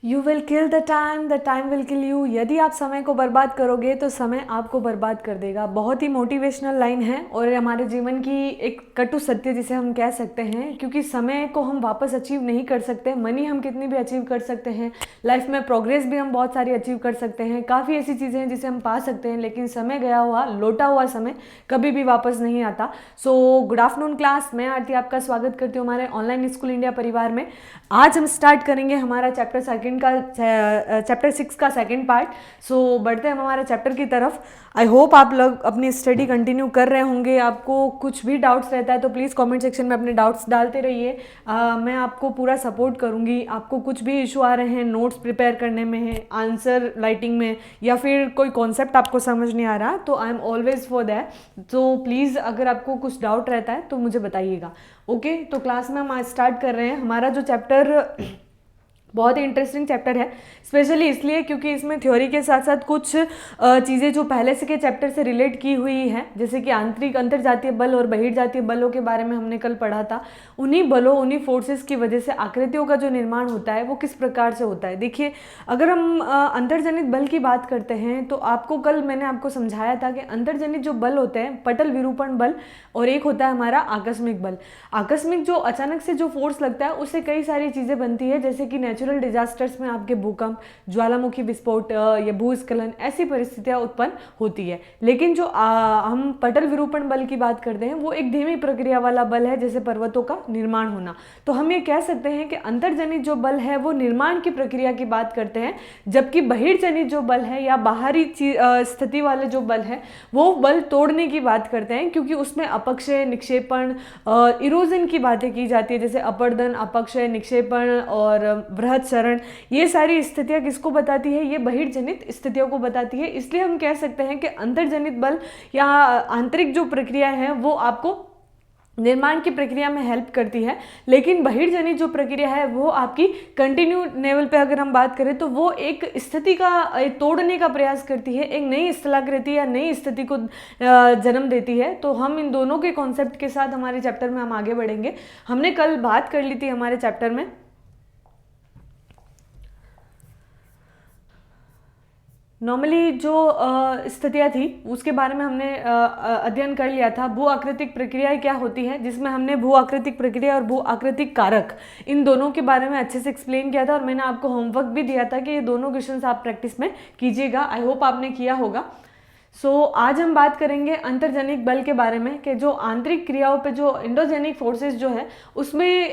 You will kill the time will kill you. यदि आप समय को बर्बाद करोगे तो समय आपको बर्बाद कर देगा। बहुत ही मोटिवेशनल लाइन है और हमारे जीवन की एक कटु सत्य जिसे हम कह सकते हैं, क्योंकि समय को हम वापस अचीव नहीं कर सकते। मनी हम कितनी भी अचीव कर सकते हैं, लाइफ में प्रोग्रेस भी हम बहुत सारी अचीव कर सकते हैं, काफ़ी ऐसी चीज़ें हैं जिसे हम पा सकते हैं, लेकिन समय गया हुआ लौटा हुआ समय कभी भी वापस नहीं आता। सो गुड आफ्टरनून क्लास, मैं आरती आपका स्वागत करती हूँ हमारे ऑनलाइन स्कूल इंडिया परिवार में। आज हम स्टार्ट करेंगे हमारा चैप्टर 6 का सेकंड पार्ट। सो बढ़ते हैं हम हमारे चैप्टर की तरफ। आई होप आप लोग अपनी स्टडी कंटिन्यू कर रहे होंगे। आपको कुछ भी डाउट्स रहता है तो प्लीज़ कमेंट सेक्शन में अपने डाउट्स डालते रहिए। मैं आपको पूरा सपोर्ट करूँगी। आपको कुछ भी इशू आ रहे हैं नोट्स प्रिपेयर करने में है, आंसर राइटिंग में, या फिर कोई कॉन्सेप्ट आपको समझ नहीं आ रहा, तो I am always for that. तो प्लीज़ अगर आपको कुछ डाउट रहता है तो मुझे बताइएगा। ओके, तो क्लास में हम आज स्टार्ट कर रहे हैं। हमारा जो चैप्टर बहुत ही इंटरेस्टिंग चैप्टर है, स्पेशली इसलिए क्योंकि इसमें थ्योरी के साथ साथ कुछ चीज़ें जो पहले से के चैप्टर से रिलेट की हुई हैं, जैसे कि आंतरिक अंतर्जातीय बल और बहिर्जातीय बलों के बारे में हमने कल पढ़ा था। उन्हीं बलों, उन्हीं फोर्सेस की वजह से आकृतियों का जो निर्माण होता है वो किस प्रकार से होता है। देखिए, अगर हम अंतर्जनित बल की बात करते हैं तो आपको कल मैंने आपको समझाया था कि अंतर्जनित जो बल होते हैं, पटल विरूपण बल, और एक होता है हमारा आकस्मिक बल। आकस्मिक जो अचानक से जो फोर्स लगता है उससे कई सारी चीज़ें बनती है, जैसे कि नेचुरल डिजास्टर्स में आपके भूकंप, ज्वालामुखी विस्फोट या भूस्खलन, ऐसी परिस्थितियां उत्पन्न होती है। लेकिन जो हम पटल विरूपण बल की बात करते हैं वो एक धीमी प्रक्रिया वाला बल है, जैसे पर्वतों का निर्माण होना। तो हम ये कह सकते हैं कि अंतर्जनित जो बल है वो निर्माण की प्रक्रिया की बात करते हैं, जबकि बहिर्जनित जो बल है या बाहरी स्थिति वाले जो बल है वो बल तोड़ने की बात करते हैं, क्योंकि उसमें अपक्षय, निक्षेपण, इरोजन की बातें की जाती है, जैसे अपर्दन, अपक्षय, निक्षेपण और बृहद क्षरण। ये सारी स्थितियां किसको बताती है? ये बहिर्जनित स्थितियों को बताती है। इसलिए हम कह सकते हैं कि अंतर्जनित बल या आंतरिक जो प्रक्रिया है वो आपको निर्माण की प्रक्रिया में हेल्प करती है, लेकिन बहिर्जनित जो प्रक्रिया है वो आपकी कंटिन्यू लेवल पे अगर हम बात करें तो वो एक स्थिति का तोड़ने का प्रयास करती है, एक नई स्थलाकृति या नई स्थिति को जन्म देती है। तो हम इन दोनों के कॉन्सेप्ट के साथ हमारे चैप्टर में हम आगे बढ़ेंगे। हमने कल बात कर ली थी हमारे चैप्टर में, नॉर्मली जो स्थितियाँ थी उसके बारे में हमने अध्ययन कर लिया था। भू आकृतिक प्रक्रियाएं क्या होती है, जिसमें हमने भू आकृतिक प्रक्रिया और भू आकृतिक कारक, इन दोनों के बारे में अच्छे से एक्सप्लेन किया था, और मैंने आपको होमवर्क भी दिया था कि ये दोनों क्वेश्चंस आप प्रैक्टिस में कीजिएगा। आई होप आपने किया होगा। आज हम बात करेंगे अंतर्जनिक बल के बारे में, कि जो आंतरिक क्रियाओं पे जो इंडोजेनिक फोर्सेस जो है उसमें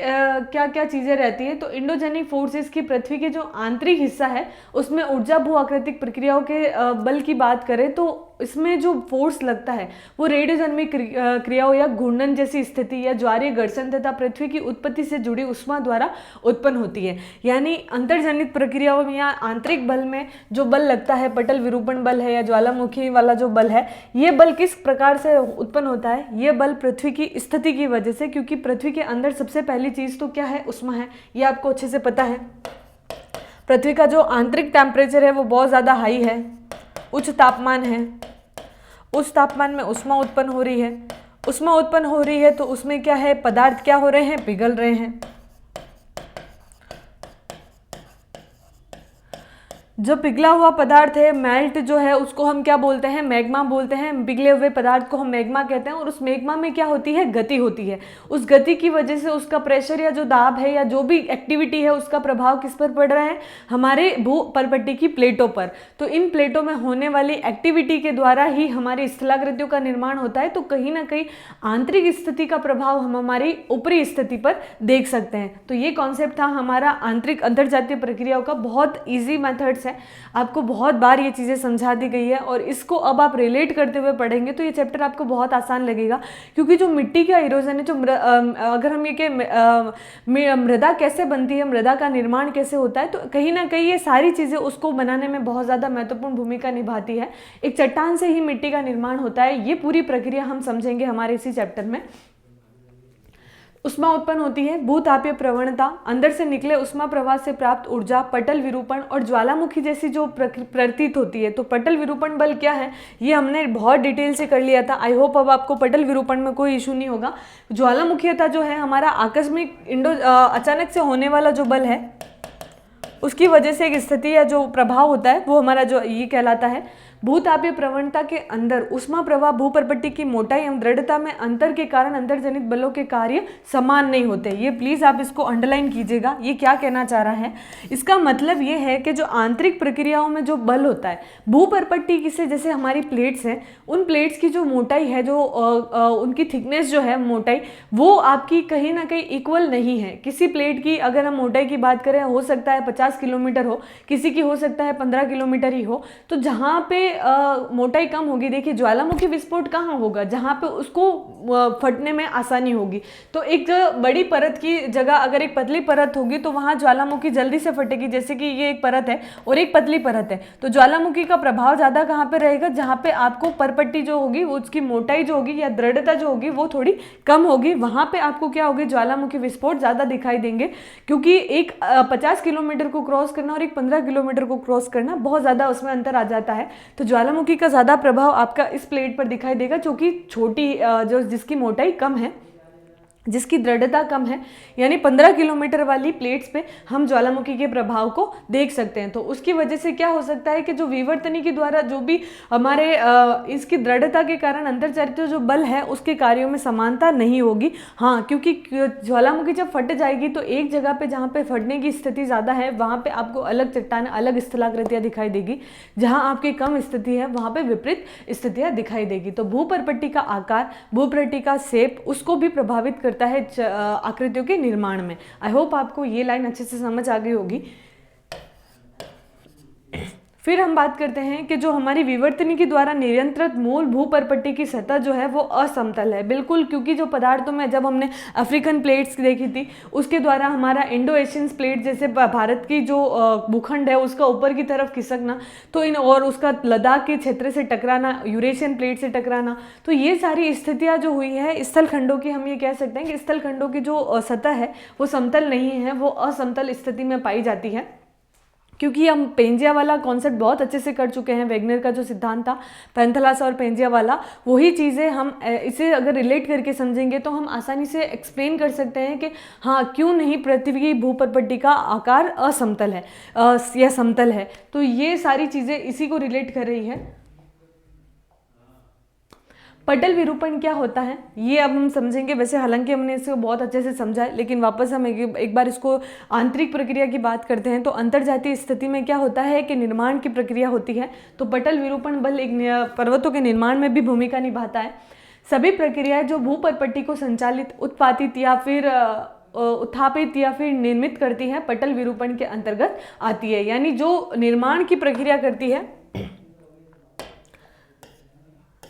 क्या क्या चीज़ें रहती हैं। तो इंडोजेनिक फोर्सेस की पृथ्वी के जो आंतरिक हिस्सा है उसमें ऊर्जा भू आकृतिक प्रक्रियाओं के बल की बात करें तो इसमें जो फोर्स लगता है वो रेडियोधर्मी क्रियाओं या घूर्णन जैसी स्थिति या ज्वारीय घर्षण तथा पृथ्वी की उत्पत्ति से जुड़ी उष्मा द्वारा उत्पन्न होती है। यानी अंतर्जनित प्रक्रियाओं में या आंतरिक बल में जो बल लगता है, पटल विरूपण बल है या ज्वालामुखी वाला जो बल है, ये बल किस प्रकार से उत्पन्न होता है? ये बल पृथ्वी की स्थिति की वजह से, क्योंकि पृथ्वी के अंदर सबसे पहली चीज तो क्या है? उष्मा है। ये आपको अच्छे से पता है। पृथ्वी का जो आंतरिक टेम्परेचर है वो बहुत ज़्यादा हाई है, उच्च तापमान है। उस तापमान में उष्मा उत्पन्न हो रही है। उष्मा उत्पन्न हो रही है तो उसमें क्या है? पदार्थ क्या हो रहे हैं? पिघल रहे हैं। जो पिघला हुआ पदार्थ है, मेल्ट जो है, उसको हम क्या बोलते हैं? मैग्मा बोलते हैं। पिघले हुए पदार्थ को हम मैग्मा कहते हैं। और उस मैग्मा में क्या होती है? गति होती है। उस गति की वजह से उसका प्रेशर या जो दाब है या जो भी एक्टिविटी है उसका प्रभाव किस पर पड़ रहा है? हमारे भू परपट्टी की प्लेटों पर। तो इन प्लेटों में होने वाली एक्टिविटी के द्वारा ही हमारी स्थलाकृतियों का निर्माण होता है। तो कहीं ना कहीं आंतरिक स्थिति का प्रभाव हम हमारी ऊपरी स्थिति पर देख सकते हैं। तो ये कॉन्सेप्ट था हमारा आंतरिक अंतर्जातीय प्रक्रियाओं का। बहुत ईजी मेथड्स है, आपको बहुत बार ये चीज़ें समझा दी गई है, और इसको अब आप रिलेट करते हुए पढ़ेंगे तो ये चैप्टर आपको बहुत आसान लगेगा। क्योंकि जो मिट्टी का इरोजन है, जो अगर हम ये कि मृदा कैसे बनती है, मृदा का निर्माण कैसे होता है, तो कहीं ना कहीं ये सारी चीज़ें उसको बनाने में बहुत ज़्यादा महत्वपूर्ण भूमिका निभाती है। एक चट्टान से ही मिट्टी का निर्माण होता है। ये पूरी प्रक्रिया हम समझेंगे हमारे इसी चैप्टर में। उष्मा उत्पन्न होती है, भूतापीय प्रवणता, अंदर से निकले उष्मा प्रवाह से प्राप्त ऊर्जा, पटल विरूपण और ज्वालामुखी जैसी जो प्रतीत होती है। तो पटल विरूपण बल क्या है ये हमने बहुत डिटेल से कर लिया था। आई होप अब आपको पटल विरूपण में कोई इशू नहीं होगा। ज्वालामुखीयता जो है हमारा आकस्मिक अचानक से होने वाला जो बल है उसकी वजह से एक स्थिति या जो प्रभाव होता है वो हमारा जो ये कहलाता है। भूतापीय प्रवणता के अंदर उष्मा प्रवाह भूपर्पट्टी की मोटाई एवं दृढ़ता में अंतर के कारण अंतर्जनित बलों के कार्य समान नहीं होते। ये प्लीज आप इसको अंडरलाइन कीजिएगा, ये क्या कहना चाह रहा है। इसका मतलब ये है कि जो आंतरिक प्रक्रियाओं में जो बल होता है भूपर्पट्टी की से, जैसे हमारी प्लेट्स हैं, उन प्लेट्स की जो मोटाई है, जो उनकी थिकनेस जो है मोटाई, वो आपकी कहीं ना कहीं इक्वल नहीं है। किसी प्लेट की अगर हम मोटाई की बात करें, हो सकता है 50 किलोमीटर हो, किसी की हो सकता है 15 किलोमीटर ही हो। तो जहाँ पे मोटाई कम होगी, देखिए ज्वालामुखी विस्फोट कहाँ होगा, जहाँ पे उसको फटने में आसानी होगी। तो एक बड़ी परत की जगह अगर एक पतली परत होगी तो वहाँ ज्वालामुखी जल्दी से फटेगी। जैसे कि ये एक परत है और एक पतली परत है, तो ज्वालामुखी का प्रभाव ज़्यादा कहाँ पे रहेगा, जहाँ पे आपको परपट्टी जो होगी वो उसकी मोटाई जो होगी या दृढ़ता जो होगी वो थोड़ी कम होगी, वहाँ पे आपको क्या होगी, ज्वालामुखी विस्फोट ज़्यादा दिखाई देंगे। क्योंकि एक 50 किलोमीटर को क्रॉस करना और एक 15 किलोमीटर को क्रॉस करना बहुत ज़्यादा उसमें अंतर आ जाता है। तो ज्वालामुखी का ज़्यादा प्रभाव आपका इस प्लेट पर दिखाई देगा, जो कि छोटी जो जिसकी मोटाई कम है, जिसकी दृढ़ता कम है, यानी 15 किलोमीटर वाली प्लेट्स पे हम ज्वालामुखी के प्रभाव को देख सकते हैं। तो उसकी वजह से क्या हो सकता है कि जो विवर्तनी के द्वारा जो भी हमारे इसकी दृढ़ता के कारण अंतर्चरित जो बल है उसके कार्यों में समानता नहीं होगी। हाँ, क्योंकि ज्वालामुखी जब फट जाएगी तो एक जगह पे जहाँ पे फटने की स्थिति ज़्यादा है वहाँ पे आपको अलग चट्टान, अलग स्थलाकृतियाँ दिखाई देगी। जहाँ आपकी कम स्थिति है वहाँ पे विपरीत स्थितियाँ दिखाई देगी। तो भूपर्पट्टी का आकार, भूपर्पट्टी का शेप उसको भी प्रभावित करता है आकृतियों के निर्माण में। आई होप आपको ये लाइन अच्छे से समझ आ गई होगी। फिर हम बात करते हैं कि जो हमारी विवर्तनी के द्वारा नियंत्रित मूल भूपर्पट्टी की सतह जो है वो असमतल है, बिल्कुल। क्योंकि जो पदार्थों में जब हमने अफ्रीकन प्लेट्स देखी थी उसके द्वारा हमारा इंडो एशियन प्लेट, जैसे भारत की जो भूखंड है उसका ऊपर की तरफ खिसकना, तो इन और उसका लद्दाख के क्षेत्र से टकराना, यूरेशियन प्लेट से टकराना, तो ये सारी स्थितियाँ जो हुई है स्थल खंडों की, हम ये कह सकते हैं कि स्थल खंडों की जो सतह है वो समतल नहीं है, वो असमतल स्थिति में पाई जाती है। क्योंकि हम पेंजिया वाला कॉन्सेप्ट बहुत अच्छे से कर चुके हैं, वेगनर का जो सिद्धांत था पैंथेलास और पेंजिया वाला, वही चीज़ें हम इसे अगर रिलेट करके समझेंगे तो हम आसानी से एक्सप्लेन कर सकते हैं कि हाँ क्यों नहीं पृथ्वी की भूपर्पट्टी का आकार असमतल है या समतल है। तो ये सारी चीज़ें इसी को रिलेट कर रही है। पटल विरूपण क्या होता है ये अब हम समझेंगे। वैसे हालांकि हमने इसको बहुत अच्छे से समझा है, लेकिन वापस हम एक बार इसको आंतरिक प्रक्रिया की बात करते हैं। तो अंतर्जातीय स्थिति में क्या होता है कि निर्माण की प्रक्रिया होती है। तो पटल विरूपण बल एक पर्वतों के निर्माण में भी भूमिका निभाता है। सभी प्रक्रियाएं जो भूपर्पट्टी को संचालित, उत्पादित या फिर उत्थापित या फिर निर्मित करती है पटल विरूपण के अंतर्गत आती है। यानी जो निर्माण की प्रक्रिया करती है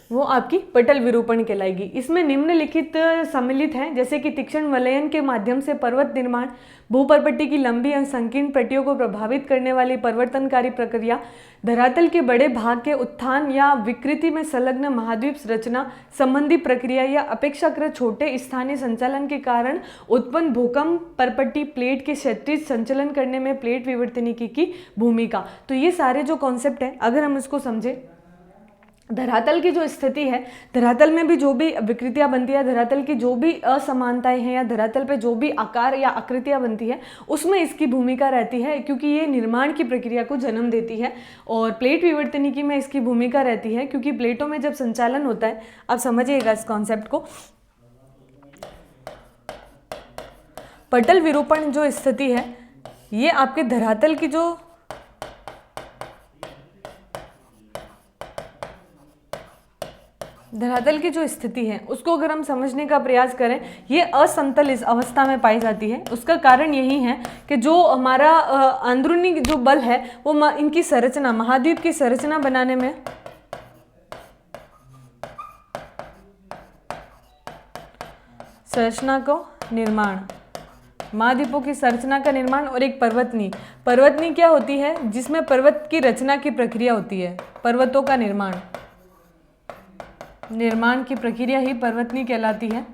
वो आपकी पटल विरूपण कहलाएगी। इसमें निम्नलिखित सम्मिलित हैं, जैसे कि तीक्ष्ण वलयन के माध्यम से पर्वत निर्माण, भूपर्पट्टी की लंबी एवं संकीर्ण पट्टियों को प्रभावित करने वाली परिवर्तनकारी प्रक्रिया, धरातल के बड़े भाग के उत्थान या विकृति में संलग्न महाद्वीप रचना संबंधी प्रक्रिया या अपेक्षाकृत छोटे स्थानीय संचालन के कारण उत्पन्न भूकंप, परपट्टी प्लेट के क्षैतिज संचलन करने में प्लेट विवर्तनिकी की भूमिका। तो ये सारे जो कॉन्सेप्ट है अगर हम इसको समझे, धरातल की जो स्थिति है, धरातल में भी जो भी विकृतियां बनती है, धरातल की जो भी असमानताएं हैं या धरातल पे जो भी आकार या आकृतियां बनती है उसमें इसकी भूमिका रहती है, क्योंकि ये निर्माण की प्रक्रिया को जन्म देती है। और प्लेट विवर्तनिकी में इसकी भूमिका रहती है क्योंकि प्लेटों में जब संचालन होता है, आप समझिएगा इस कॉन्सेप्ट को, पटल विरूपण जो स्थिति है ये आपके धरातल की जो स्थिति है उसको अगर हम समझने का प्रयास करें, ये असमतल इस अवस्था में पाई जाती है। उसका कारण यही है कि जो हमारा अंदरूनी जो बल है वो इनकी संरचना, महाद्वीप की संरचना बनाने में संरचना को निर्माण, महाद्वीपों की संरचना का निर्माण और एक पर्वतनी क्या होती है जिसमें पर्वत की रचना की प्रक्रिया होती है, पर्वतों का निर्माण की प्रक्रिया ही पर्वतनी कहलाती है।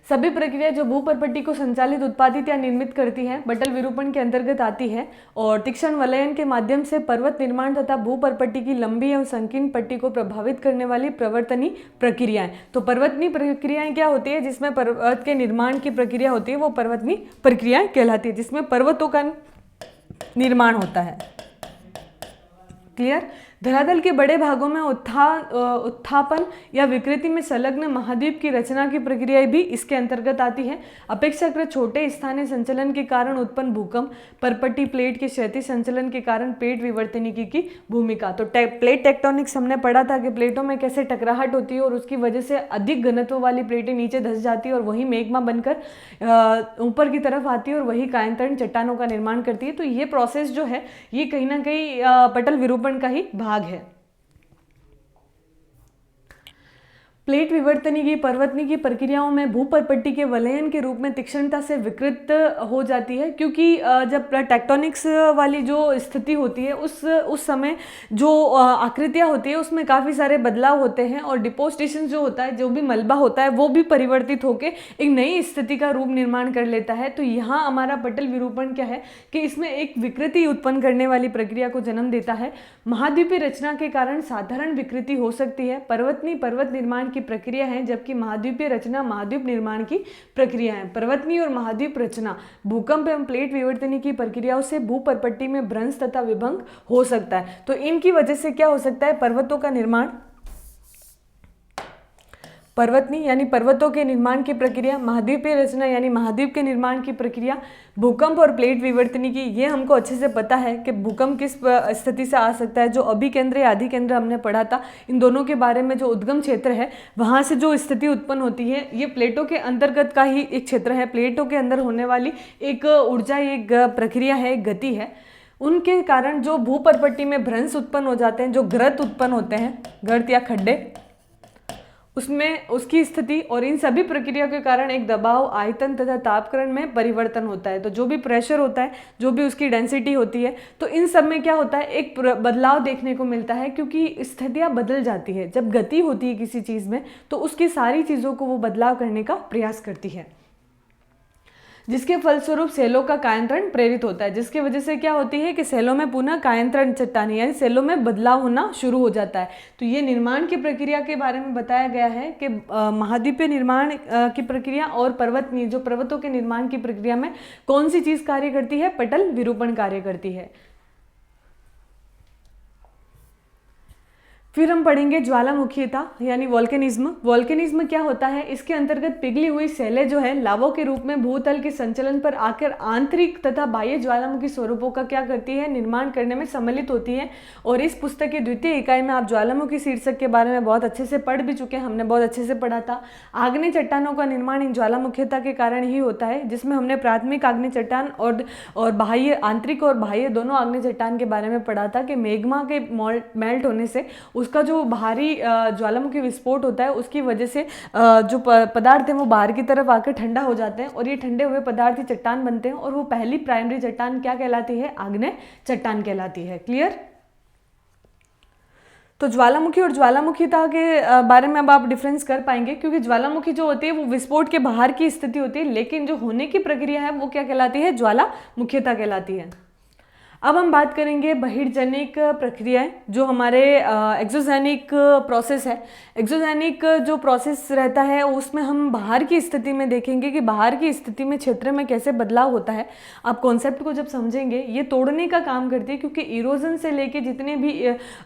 सभी प्रक्रिया जो भूपर्पट्टी को संचालित, उत्पादित या निर्मित करती है बटल विरूपण के अंतर्गत आती है और तीक्ष्ण वलयन के माध्यम से पर्वत निर्माण तथा भूपर्पट्टी की लंबी एवं संकीर्ण पट्टी को प्रभावित करने वाली प्रवर्तनी प्रक्रियाएं। तो पर्वतनी प्रक्रियाएं क्या होती है, जिसमें पर्वत के निर्माण की प्रक्रिया होती है वो पर्वतनी प्रक्रियाएं कहलाती है, जिसमें पर्वतों का निर्माण होता है। क्लियर। धरातल के बड़े भागों में उत्थापन या विकृति में संलग्न महाद्वीप की रचना की प्रक्रिया भी इसके अंतर्गत आती है। अपेक्षाकृत छोटे स्थानीय संचलन के कारण उत्पन्न भूकंप, परपट्टी प्लेट के क्षैतिज संचलन के कारण प्लेट विवर्तनिकी की भूमिका। तो प्लेट टेक्टोनिक्स हमने पढ़ा था कि प्लेटों में कैसे टकराहट होती है और उसकी वजह से अधिक घनत्व वाली प्लेटें नीचे धंस जाती है और वही मैग्मा बनकर ऊपर की तरफ आती है और वही कायांतरण चट्टानों का निर्माण करती है। तो ये प्रोसेस जो है ये कहीं ना कहीं पटल विरूपण का ही भाग है। प्लेट विवर्तनी की पर्वतनी की प्रक्रियाओं में भूपर्पट्टी के वलयन के रूप में तीक्ष्णता से विकृत हो जाती है, क्योंकि जब टेक्टोनिक्स वाली जो स्थिति होती है उस समय जो आकृतियां होती है उसमें काफ़ी सारे बदलाव होते हैं और डिपोजिशन जो होता है, जो भी मलबा होता है वो भी परिवर्तित होकर एक नई स्थिति का रूप निर्माण कर लेता है। तो यहाँ हमारा पटल विरूपण क्या है कि इसमें एक विकृति उत्पन्न करने वाली प्रक्रिया को जन्म देता है। महाद्वीपीय रचना के कारण साधारण विकृति हो सकती है। पर्वतनी पर्वत निर्माण प्रक्रिया है, जबकि महाद्वीपीय रचना महाद्वीप निर्माण की प्रक्रिया है। पर्वतनी और महाद्वीप रचना भूकंप एवं प्लेट विवर्तनी की प्रक्रियाओं से भूपर्पट्टी में भ्रंश तथा विभंग हो सकता है। तो इनकी वजह से क्या हो सकता है, पर्वतों का निर्माण, पर्वतनी यानी पर्वतों के निर्माण की प्रक्रिया, महाद्वीपीय रचना यानी महाद्वीप के निर्माण की प्रक्रिया, भूकंप और प्लेट विवर्तनी की। ये हमको अच्छे से पता है कि भूकंप किस स्थिति से आ सकता है। जो अभिकेंद्र या अधिकेंद्र हमने पढ़ा था, इन दोनों के बारे में, जो उद्गम क्षेत्र है वहाँ से जो स्थिति उत्पन्न होती है ये प्लेटों के अंतर्गत का ही एक क्षेत्र है। प्लेटों के अंदर होने वाली एक ऊर्जा, एक प्रक्रिया है, एक गति है। उनके कारण जो भूपर्पट्टी में भ्रंश उत्पन्न हो जाते हैं, जो गर्त उत्पन्न होते हैं, गर्त या खड्डे, उसमें उसकी स्थिति और इन सभी प्रक्रियाओं के कारण एक दबाव, आयतन तथा तापक्रम में परिवर्तन होता है। तो जो भी प्रेशर होता है, जो भी उसकी डेंसिटी होती है, तो इन सब में क्या होता है, एक बदलाव देखने को मिलता है, क्योंकि स्थितियां बदल जाती है। जब गति होती है किसी चीज़ में तो उसकी सारी चीज़ों को वो बदलाव करने का प्रयास करती है, जिसके फलस्वरूप सेलों का कायांतरण प्रेरित होता है, जिसकी वजह से क्या होती है कि सेलों में पुनः कायांतरण चट्टानी यानी सेलों में बदलाव होना शुरू हो जाता है। तो ये निर्माण की प्रक्रिया के बारे में बताया गया है कि महाद्वीपीय निर्माण की प्रक्रिया और पर्वतनी, जो पर्वतों के निर्माण की प्रक्रिया में कौन सी चीज़ कार्य करती है, पटल विरूपण कार्य करती है। फिर हम पढ़ेंगे ज्वालामुखीयता यानी वोल्केनिज्म। वोल्केनिज्म क्या होता है, इसके अंतर्गत पिघली हुई सेलें जो है लावों के रूप में भूतल के संचलन पर आकर आंतरिक तथा बाह्य ज्वालामुखी स्वरूपों का क्या करती है, निर्माण करने में सम्मिलित होती है। और इस पुस्तक की द्वितीय इकाई में आप ज्वालामुखी शीर्षक के बारे में बहुत अच्छे से पढ़ भी चुके हैं, हमने बहुत अच्छे से पढ़ा था। आग्नेय चट्टानों का निर्माण इन ज्वालामुखीयता के कारण ही होता है, जिसमें हमने प्राथमिक आग्नेय चट्टान और बाह्य, आंतरिक और बाह्य दोनों आग्नेय चट्टान के बारे में पढ़ा था कि मैग्मा के मेल्ट होने से उसका जो बाहरी ज्वालामुखी विस्फोट होता है उसकी वजह से जो पदार्थ है वो बाहर की तरफ आकर ठंडा हो जाते हैं और ये ठंडे हुए पदार्थ ही चट्टान बनते हैं और वो पहली प्राइमरी चट्टान क्या कहलाती है, आग्नेय चट्टान कहलाती है। क्लियर। तो ज्वालामुखी और ज्वालामुखीता के बारे में अब आप डिफरेंस कर पाएंगे, क्योंकि ज्वालामुखी जो होती है वो विस्फोट के बाहर की स्थिति होती है, लेकिन जो होने की प्रक्रिया है वो क्या कहलाती है, ज्वालामुखीता कहलाती है। अब हम बात करेंगे बहिर्जनिक प्रक्रियाएं, जो हमारे एक्सोजेनिक प्रोसेस है। एक्सोजेनिक जो प्रोसेस रहता है उसमें हम बाहर की स्थिति में देखेंगे कि बाहर की स्थिति में क्षेत्र में कैसे बदलाव होता है। आप कॉन्सेप्ट को जब समझेंगे ये तोड़ने का काम करती है, क्योंकि इरोजन से लेके जितने भी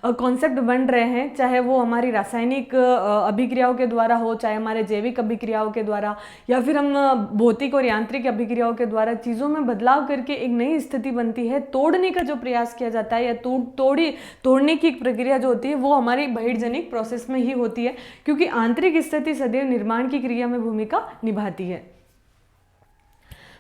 कॉन्सेप्ट बन रहे हैं, चाहे वो हमारी रासायनिक अभिक्रियाओं के द्वारा हो, चाहे हमारे जैविक अभिक्रियाओं के द्वारा, या फिर हम भौतिक और यांत्रिक अभिक्रियाओं के द्वारा चीज़ों में बदलाव करके एक नई स्थिति बनती है। तोड़ने का जो प्रयास किया जाता है या तोड़ने की प्रक्रिया जो होती है वो हमारी बहिर्जनिक प्रोसेस में ही होती है, क्योंकि आंतरिक स्थिति सदैव निर्माण की क्रिया में भूमिका निभाती है।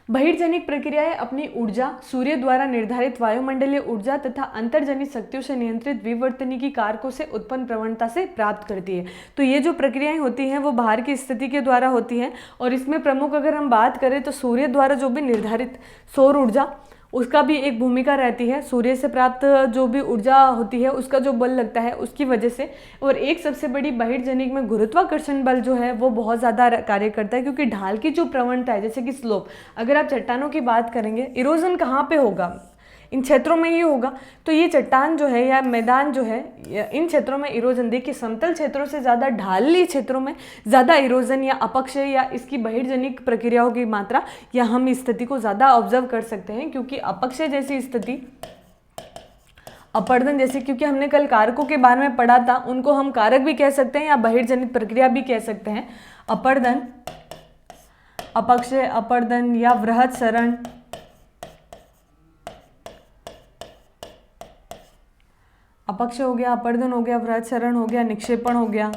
बहिर्जनिक प्रक्रियाएं अपनी ऊर्जा सूर्य द्वारा निर्धारित वायुमंडलीय ऊर्जा तथा अंतर्जनित शक्तियों से नियंत्रित विवर्तनिकी कारकों से उत्पन्न प्रवणता से प्राप्त करती है। तो ये जो प्रक्रियाएं होती हैं वो बाहर की स्थिति के द्वारा होती हैं, और इसमें प्रमुख अगर हम बात करें तो सूर्य द्वारा जो भी निर्धारित सौर ऊर्जा, उसका भी एक भूमिका रहती है। सूर्य से प्राप्त जो भी ऊर्जा होती है उसका जो बल लगता है उसकी वजह से। और एक सबसे बड़ी बहिर्जनिक में गुरुत्वाकर्षण बल जो है वो बहुत ज़्यादा कार्य करता है, क्योंकि ढाल की जो प्रवणता है, जैसे कि स्लोप, अगर आप चट्टानों की बात करेंगे, इरोजन कहाँ पे होगा, इन क्षेत्रों में ही होगा। तो ये चट्टान जो है या मैदान जो है, इन क्षेत्रों में इरोजन, देखिए समतल क्षेत्रों से ज़्यादा ढालनी क्षेत्रों में ज़्यादा इरोजन या अपक्षय या इसकी बहिर्जनिक प्रक्रियाओं की मात्रा या हम इस स्थिति को ज़्यादा ऑब्जर्व कर सकते हैं, क्योंकि अपक्षय जैसी स्थिति, अपरदन जैसे, क्योंकि हमने कल कारकों के बारे में पढ़ा था, उनको हम कारक भी कह सकते हैं या बहिर्जनित प्रक्रिया भी कह सकते हैं। अपरदन, अपक्षय, अपरदन या वृहत सरण, अपक्षय हो गया, अपरदन हो गया, वृहत सरण हो गया, निक्षेपण हो गया।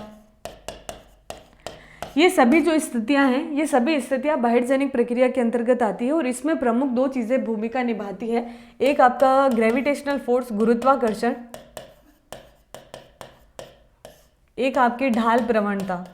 ये सभी जो स्थितियां हैं, ये सभी स्थितियां बहिर्जनिक प्रक्रिया के अंतर्गत आती है और इसमें प्रमुख दो चीजें भूमिका निभाती है। एक आपका ग्रेविटेशनल फोर्स, गुरुत्वाकर्षण, एक आपकी ढाल प्रवणता।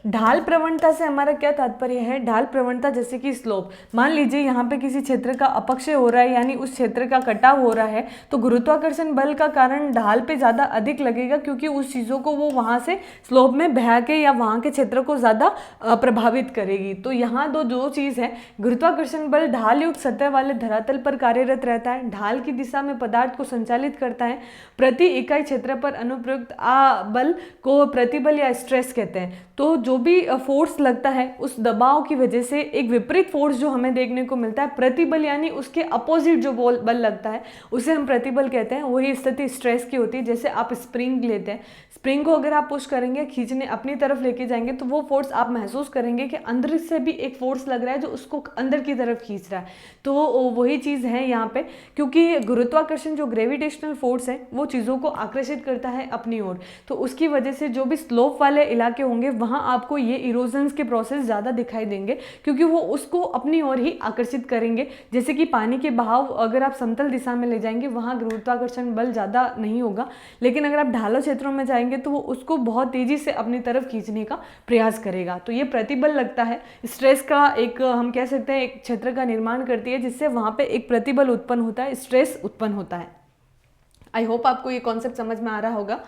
ढाल प्रवणता से हमारा क्या तात्पर्य है? ढाल प्रवणता जैसे कि स्लोप, मान लीजिए यहाँ पे किसी क्षेत्र का अपक्षय हो रहा है, यानी उस क्षेत्र का कटाव हो रहा है, तो गुरुत्वाकर्षण बल का कारण ढाल पे ज़्यादा अधिक लगेगा, क्योंकि उस चीज़ों को वो वहाँ से स्लोप में बहा के या वहाँ के क्षेत्र को ज़्यादा प्रभावित करेगी। तो यहाँ जो चीज़ है, गुरुत्वाकर्षण बल ढाल युक्त सतह वाले धरातल पर कार्यरत रहता है, ढाल की दिशा में पदार्थ को संचालित करता है। प्रति इकाई क्षेत्र पर अनुप्रयुक्त बल को प्रतिबल या स्ट्रेस कहते हैं। तो जो भी फोर्स लगता है उस दबाव की वजह से एक विपरीत फोर्स जो हमें देखने को मिलता है, प्रतिबल, यानी उसके अपोजिट जो बल लगता है उसे हम प्रतिबल कहते हैं। वही स्थिति स्ट्रेस की होती है। जैसे आप स्प्रिंग लेते हैं, स्प्रिंग को अगर आप पुश करेंगे, खींचने अपनी तरफ लेके जाएंगे, तो वो फोर्स आप महसूस करेंगे कि अंदर से भी एक फोर्स लग रहा है जो उसको अंदर की तरफ खींच रहा है। तो वही चीज़ है यहाँ पे, क्योंकि गुरुत्वाकर्षण जो ग्रेविटेशनल फोर्स है वो चीज़ों को आकर्षित करता है अपनी ओर। तो उसकी वजह से जो भी स्लोप वाले इलाके होंगे वहाँ आपको ये इरोजन्स के प्रोसेस ज़्यादा दिखाई देंगे, क्योंकि वो उसको अपनी ओर ही आकर्षित करेंगे। जैसे कि पानी के बहाव अगर आप समतल दिशा में ले जाएंगे वहाँ गुरुत्वाकर्षण बल ज़्यादा नहीं होगा, लेकिन अगर आप ढालों क्षेत्रों में जाएंगे तो वो उसको बहुत तेज़ी से अपनी तरफ खींचने का प्रयास करेगा। तो ये प्रतिबल लगता है, स्ट्रेस का एक हम कह सकते हैं एक क्षेत्र का निर्माण करती है, जिससे वहाँ पे एक प्रतिबल उत्पन्न होता है, स्ट्रेस उत्पन्न होता है। आई होप आपको ये कॉन्सेप्ट समझ में आ रहा होगा।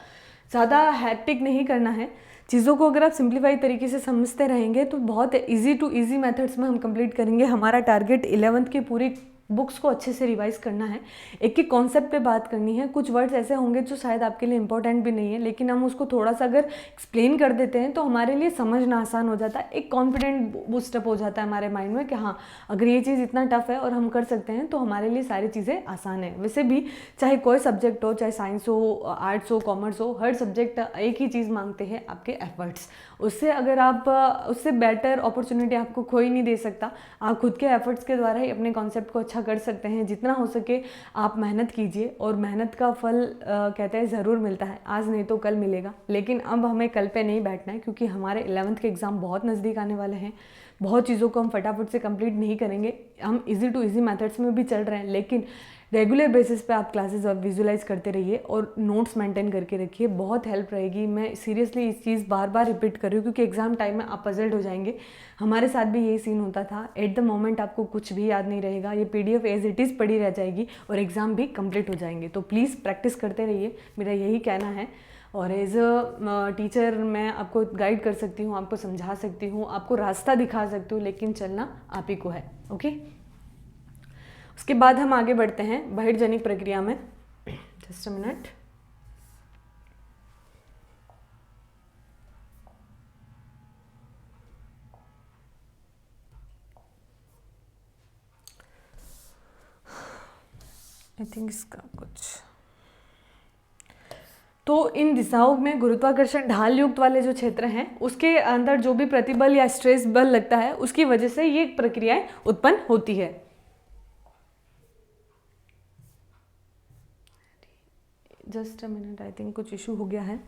ज़्यादा हैक्टिक नहीं करना है चीज़ों को। अगर आप सिंप्लीफाई तरीके से समझते रहेंगे तो बहुत इजी टू इजी मेथड्स में हम कंप्लीट करेंगे। हमारा टारगेट 11th की पूरी बुक्स को अच्छे से रिवाइज करना है, एक एक कॉन्सेप्ट पे बात करनी है। कुछ वर्ड्स ऐसे होंगे जो शायद आपके लिए इंपॉर्टेंट भी नहीं है, लेकिन हम उसको थोड़ा सा अगर एक्सप्लेन कर देते हैं तो हमारे लिए समझना आसान हो जाता है, एक कॉन्फिडेंट बूस्टअप हो जाता है हमारे माइंड में कि हाँ अगर ये चीज़ इतना टफ है और हम कर सकते हैं तो हमारे लिए सारी चीज़ें आसान है। वैसे भी चाहे कोई सब्जेक्ट हो, चाहे साइंस हो, आर्ट्स हो, कॉमर्स हो, हर सब्जेक्ट एक ही चीज़ मांगते हैं, आपके एफर्ट्स। उससे अगर आप उससे बेटर अपॉर्चुनिटी आपको कोई नहीं दे सकता। आप खुद के एफर्ट्स के द्वारा ही अपने कॉन्सेप्ट को अच्छा कर सकते हैं। जितना हो सके आप मेहनत कीजिए और मेहनत का फल कहते हैं ज़रूर मिलता है, आज नहीं तो कल मिलेगा। लेकिन अब हमें कल पे नहीं बैठना है, क्योंकि हमारे 11th के एग्ज़ाम बहुत नज़दीक आने वाले हैं। बहुत चीज़ों को हम फटाफट से कंप्लीट नहीं करेंगे। हम इजी टू इजी मेथड्स में भी चल रहे हैं, लेकिन रेगुलर बेसिस पे आप क्लासेस और विजुलाइज करते रहिए और नोट्स मेंटेन करके रखिए, बहुत हेल्प रहेगी। मैं सीरियसली इस चीज़ बार बार रिपीट कर रही हूँ, क्योंकि एग्जाम टाइम में आप पजल्ड हो जाएंगे। हमारे साथ भी यही सीन होता था। एट द मोमेंट आपको कुछ भी याद नहीं रहेगा, ये PDF एज इट इज़ पड़ी रह जाएगी और एग्ज़ाम भी कंप्लीट हो जाएंगे। तो प्लीज़ प्रैक्टिस करते रहिए, मेरा यही कहना है। और एज अ टीचर मैं आपको गाइड कर सकती हूँ, आपको समझा सकती हूँ, आपको रास्ता दिखा सकती हूँ, लेकिन चलना आप ही को है। ओके, उसके बाद हम आगे बढ़ते हैं बहिर्जनिक प्रक्रिया में। Just a minute. I think इसका कुछ तो इन दिशाओं में गुरुत्वाकर्षण ढाल युक्त वाले जो क्षेत्र हैं उसके अंदर जो भी प्रतिबल या स्ट्रेस बल लगता है उसकी वजह से ये प्रक्रियाएं उत्पन्न होती है। Just a minute, I think कुछ इशू हो गया है।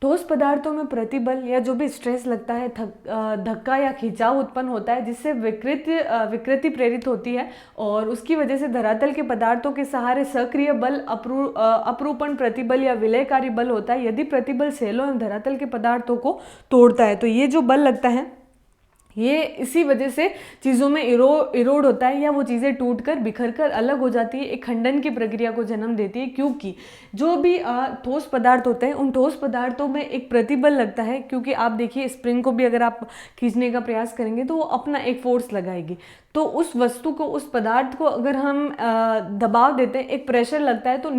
ठोस पदार्थों में प्रतिबल या जो भी स्ट्रेस लगता है, धक्का या खिंचाव उत्पन्न होता है, जिससे विकृति प्रेरित होती है और उसकी वजह से धरातल के पदार्थों के सहारे सक्रिय बल अपरूपण प्रतिबल या विलयकारी बल होता है। यदि प्रतिबल सेलों एवं धरातल के पदार्थों को तोड़ता है तो ये जो बल लगता है ये इसी वजह से चीज़ों में इरोड होता है या वो चीज़ें टूटकर बिखरकर अलग हो जाती है, एक खंडन की प्रक्रिया को जन्म देती है। क्योंकि जो भी ठोस पदार्थ होते हैं उन ठोस पदार्थों में एक प्रतिबल लगता है, क्योंकि आप देखिए स्प्रिंग को भी अगर आप खींचने का प्रयास करेंगे तो वो अपना एक फोर्स लगाएगी। तो उस वस्तु को, उस पदार्थ को अगर हम दबाव देते हैं, एक प्रेशर लगता है, तो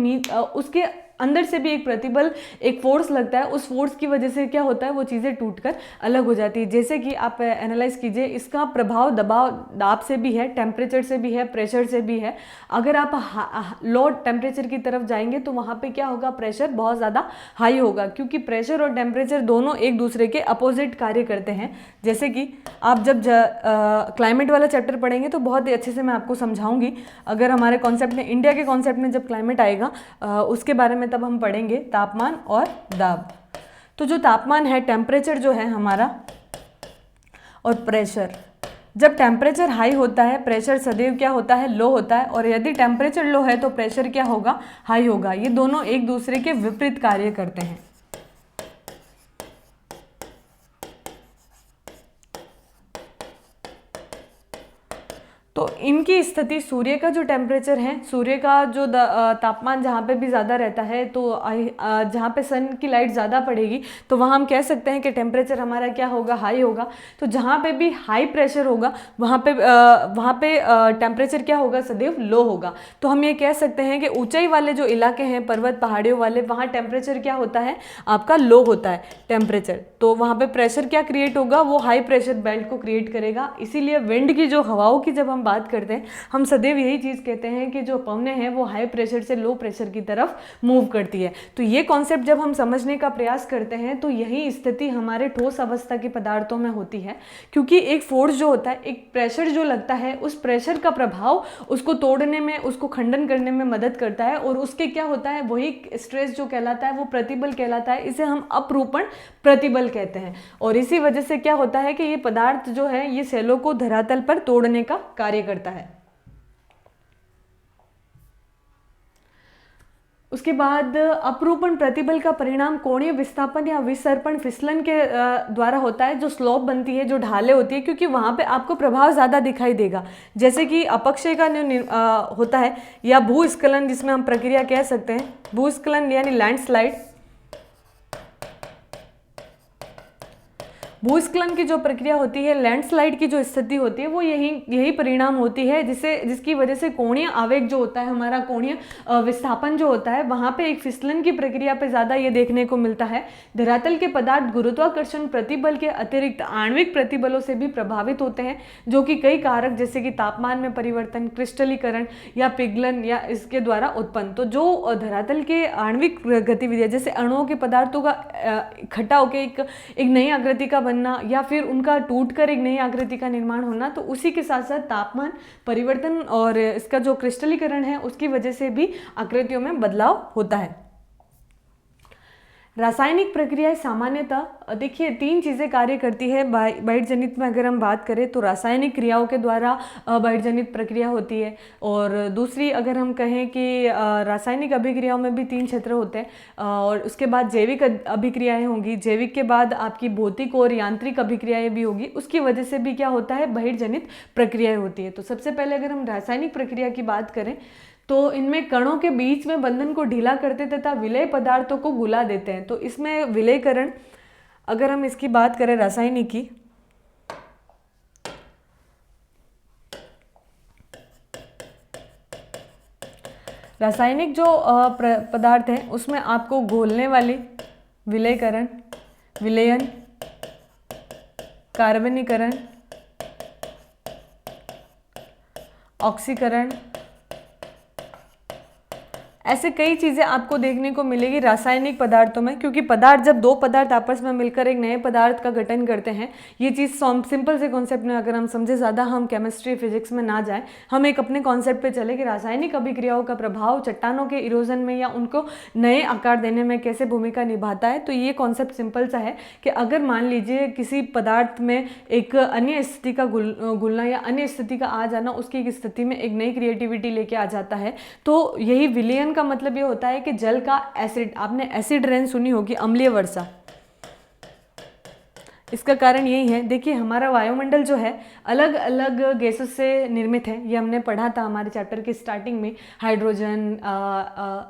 उसके अंदर से भी एक प्रतिबल, एक फोर्स लगता है। उस फोर्स की वजह से क्या होता है, वो चीज़ें टूटकर अलग हो जाती है। जैसे कि आप एनालाइज कीजिए, इसका प्रभाव दबाव, दाब से भी है, टेम्परेचर से भी है, प्रेशर से भी है। अगर आप लो टेम्परेचर की तरफ जाएंगे तो वहाँ पे क्या होगा, प्रेशर बहुत ज़्यादा हाई होगा, क्योंकि प्रेशर और टेम्परेचर दोनों एक दूसरे के अपोजिट कार्य करते हैं। जैसे कि आप जब क्लाइमेट वाला चैप्टर पढ़ेंगे तो बहुत ही अच्छे से मैं आपको समझाऊंगी। अगर हमारे कॉन्सेप्ट में, इंडिया के कॉन्सेप्ट में जब क्लाइमेट आएगा उसके बारे में तब हम पढ़ेंगे तापमान और दाब। तो जो तापमान है, टेम्परेचर जो है हमारा, और प्रेशर, जब टेम्परेचर हाई होता है प्रेशर सदैव क्या होता है, लो होता है। और यदि टेम्परेचर लो है तो प्रेशर क्या होगा, हाई होगा। ये दोनों एक दूसरे के विपरीत कार्य करते हैं। तो इनकी स्थिति, सूर्य का जो टेम्परेचर है, सूर्य का जो तापमान जहाँ पे भी ज़्यादा रहता है, तो जहाँ पे सन की लाइट ज़्यादा पड़ेगी तो वहाँ हम कह सकते हैं कि टेम्परेचर हमारा क्या होगा, हाई होगा। तो जहाँ पे भी हाई प्रेशर होगा वहाँ पे टेम्परेचर क्या होगा, सदैव लो होगा। तो हम ये कह सकते हैं कि ऊंचाई वाले जो इलाके हैं, पर्वत पहाड़ियों वाले, वहाँ टेम्परेचर क्या होता है, आपका लो होता है टेम्परेचर। तो वहाँ पे प्रेशर क्या क्रिएट होगा, वो हाई प्रेशर बेल्ट को क्रिएट करेगा। इसीलिए विंड की जो हवाओं की जब हम बात करते हैं, हम सदैव यही चीज़ कहते हैं कि जो पवनें हैं वो हाई प्रेशर से लो प्रेशर की तरफ मूव करती है। तो ये कॉन्सेप्ट जब हम समझने का प्रयास करते हैं तो यही स्थिति हमारे ठोस अवस्था के पदार्थों में होती है। क्योंकि एक फोर्स जो होता है, एक प्रेशर जो लगता है, उस प्रेशर का प्रभाव उसको तोड़ने में, उसको खंडन करने में मदद करता है। और उसके क्या होता है, वही स्ट्रेस जो कहलाता है वो प्रतिबल कहलाता है। इसे हम अपरूपण प्रतिबल कहते हैं। और इसी वजह से क्या होता है कि ये पदार्थ जो है ये सेलों को धरातल पर तोड़ने का कार्य करता है। उसके बाद अपरूपण प्रतिबल का परिणाम कोणीय विस्थापन या विसर्पण, फिसलन के द्वारा होता है। जो स्लोप बनती है, जो ढाले होती है, क्योंकि वहाँ पे आपको प्रभाव ज़्यादा दिखाई देगा। जैसे कि अपक्षय का होता है, या भूस्खलन जिसमें हम प्रक्रिया कह सकते हैं, भूस्खलन यानी लैंडस्लाइड। भूस्खलन की जो प्रक्रिया होती है, लैंडस्लाइड की जो स्थिति होती है, वो यही परिणाम होती है, जिसकी वजह से कोणीय आवेग जो होता है, हमारा कोणीय विस्थापन जो होता है, वहाँ पे एक फिसलन की प्रक्रिया पे ज़्यादा ये देखने को मिलता है। धरातल के पदार्थ गुरुत्वाकर्षण प्रतिबल के अतिरिक्त आणविक प्रतिबलों से भी प्रभावित होते हैं, जो कि कई कारक जैसे कि तापमान में परिवर्तन, क्रिस्टलीकरण या पिघलन या इसके द्वारा उत्पन्न। तो जो धरातल के आणविक गतिविधियाँ, जैसे अणुओं के पदार्थों का इकट्ठा होकर एक नई आकृति का बनना, या फिर उनका टूटकर एक नई आकृति का निर्माण होना, तो उसी के साथ साथ तापमान परिवर्तन और इसका जो क्रिस्टलीकरण है उसकी वजह से भी आकृतियों में बदलाव होता है। रासायनिक प्रक्रियाएं सामान्यतः देखिए 3 चीज़ें कार्य करती है बहिर्जनित में। अगर हम बात करें तो रासायनिक क्रियाओं के द्वारा बहिर्जनित प्रक्रिया होती है। और दूसरी अगर हम कहें कि रासायनिक अभिक्रियाओं में भी 3 क्षेत्र होते हैं। और उसके बाद जैविक अभिक्रियाएं होंगी, जैविक के बाद आपकी भौतिक और यांत्रिक अभिक्रियाएं भी होगी। उसकी वजह से भी क्या होता है, बहिर्जनित प्रक्रियाएं होती है। तो सबसे पहले अगर हम रासायनिक प्रक्रिया की बात करें तो इनमें कणों के बीच में बंधन को ढीला करते तथा विलेय पदार्थों को घुला देते हैं। तो इसमें विलेयकरण, अगर हम इसकी बात करें रासायनिक की, रासायनिक जो पदार्थ हैं उसमें आपको घोलने वाली विलेयकरण, विलयन, कार्बनीकरण, ऑक्सीकरण, ऐसे कई चीज़ें आपको देखने को मिलेगी रासायनिक पदार्थों में, क्योंकि पदार्थ जब दो पदार्थ आपस में मिलकर एक नए पदार्थ का गठन करते हैं, ये चीज़ सिंपल से कॉन्सेप्ट में अगर हम समझे, ज़्यादा हम केमिस्ट्री फिजिक्स में ना जाए, हम एक अपने कॉन्सेप्ट पे चले कि रासायनिक अभिक्रियाओं का प्रभाव चट्टानों के इरोजन में या उनको नए आकार देने में कैसे भूमिका निभाता है। तो ये कॉन्सेप्ट सिंपल सा है कि अगर मान लीजिए किसी पदार्थ में एक अन्य स्थिति का घुलना या अन्य स्थिति का आ जाना उसकी एक स्थिति में एक नई क्रिएटिविटी लेके आ जाता है, तो यही विलयन का मतलब ये होता है कि जल का एसिड, आपने एसिड रेन सुनी होगी, अम्लीय वर्षा, इसका कारण यही है। देखिए हमारा वायुमंडल जो है अलग अलग गैसेस से निर्मित है, ये हमने पढ़ा था हमारे चैप्टर की स्टार्टिंग में। हाइड्रोजन,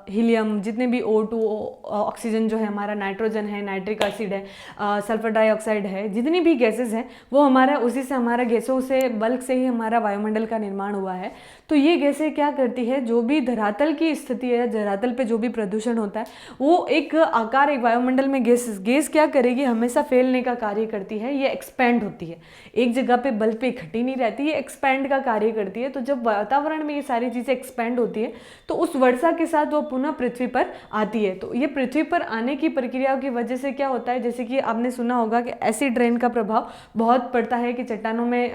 हीलियम, जितने भी O2, ऑक्सीजन जो है हमारा, नाइट्रोजन है, नाइट्रिक एसिड है, सल्फर डाइऑक्साइड है, जितनी भी गैसेस हैं वो हमारा उसी से, हमारा गैसों से, बल्क से ही हमारा वायुमंडल का निर्माण हुआ है। तो ये गैसें क्या करती है, जो भी धरातल की स्थिति है, धरातल पे जो भी प्रदूषण होता है वो एक आकार, एक वायुमंडल में गैस क्या करेगी, हमेशा फैलने का कार्य करती है, ये एक्सपैंड होती है, एक जगह पे बल पे इकट्ठी नहीं रहती, ये एक्सपैंड का कार्य करती है। तो जब वातावरण में ये सारी चीज़ें एक्सपैंड होती है तो उस वर्षा के साथ वो पुनः पृथ्वी पर आती है। तो ये पृथ्वी पर आने की प्रक्रिया की वजह से क्या होता है, जैसे कि आपने सुना होगा कि एसिड रेन का प्रभाव बहुत पड़ता है कि चट्टानों में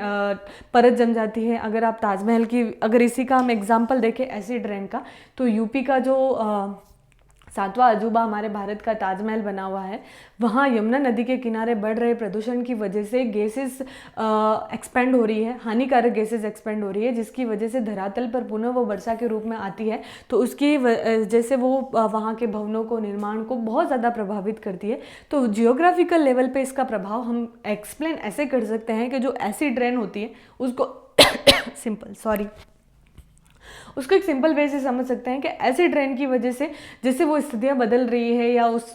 परत जम जाती है। अगर आप ताजमहल की, अगर इसी का हम एग्जाम्पल देखें एसिड रेन का, तो यूपी का जो 7वां अजूबा हमारे भारत का ताजमहल बना हुआ है, वहाँ यमुना नदी के किनारे बढ़ रहे प्रदूषण की वजह से गैसेस एक्सपेंड हो रही है, हानिकारक गैसेस एक्सपेंड हो रही है, जिसकी वजह से धरातल पर पुनः वो वर्षा के रूप में आती है। तो उसकी जैसे वो वहाँ के भवनों को, निर्माण को बहुत ज़्यादा प्रभावित करती है। तो जियोग्राफिकल लेवल पे इसका प्रभाव हम एक्सप्लेन ऐसे कर सकते हैं कि जो एसिड रेन होती है उसको उसको एक सिंपल वे से समझ सकते हैं कि एसिड रेन की वजह से जैसे वो स्थितियाँ बदल रही है या उस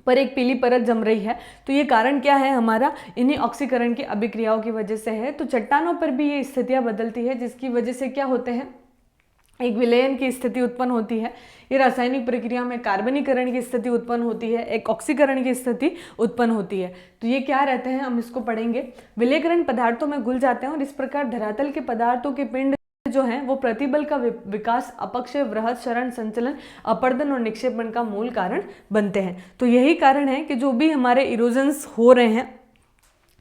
पर एक पीली परत जम रही है, तो ये कारण क्या है, हमारा इन्हीं ऑक्सीकरण की अभिक्रियाओं की वजह से है। तो चट्टानों पर भी ये स्थितियाँ बदलती है, जिसकी वजह से क्या होते हैं, एक विलयन की स्थिति उत्पन्न होती है। ये रासायनिक प्रक्रिया में कार्बनीकरण की स्थिति उत्पन्न होती है, एक ऑक्सीकरण की स्थिति उत्पन्न होती है। तो ये क्या रहते हैं, हम इसको पढ़ेंगे। विलयकरण पदार्थों में घुल जाते हैं और इस प्रकार धरातल के पदार्थों के पिंड जो है वो प्रतिबल का विकास, अपक्षय, वृहत, क्षरण, संचलन, अपरदन और निक्षेपण का मूल कारण बनते हैं। तो यही कारण है कि जो भी हमारे इरोजन्स हो रहे हैं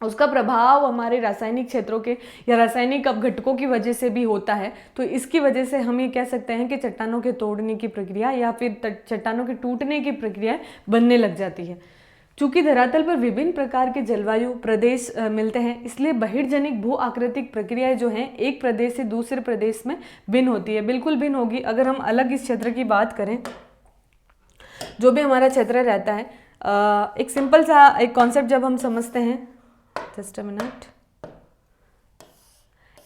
उसका प्रभाव हमारे रासायनिक क्षेत्रों के या रासायनिक अपघटकों की वजह से भी होता है। तो इसकी वजह से हम ये कह सकते हैं कि चट्टानों के तोड़ने की प्रक्रिया या फिर चट्टानों के टूटने की प्रक्रिया बनने लग जाती है। चूंकि धरातल पर विभिन्न प्रकार के जलवायु प्रदेश मिलते हैं, इसलिए बहिर्जनिक भू आकृतिक प्रक्रियाएं जो हैं एक प्रदेश से दूसरे प्रदेश में भिन्न होती है, बिल्कुल भिन्न होगी। अगर हम अलग इस क्षेत्र की बात करें, जो भी हमारा क्षेत्र रहता है, एक सिंपल सा एक कॉन्सेप्ट जब हम समझते हैं, जस्ट अ मिनट,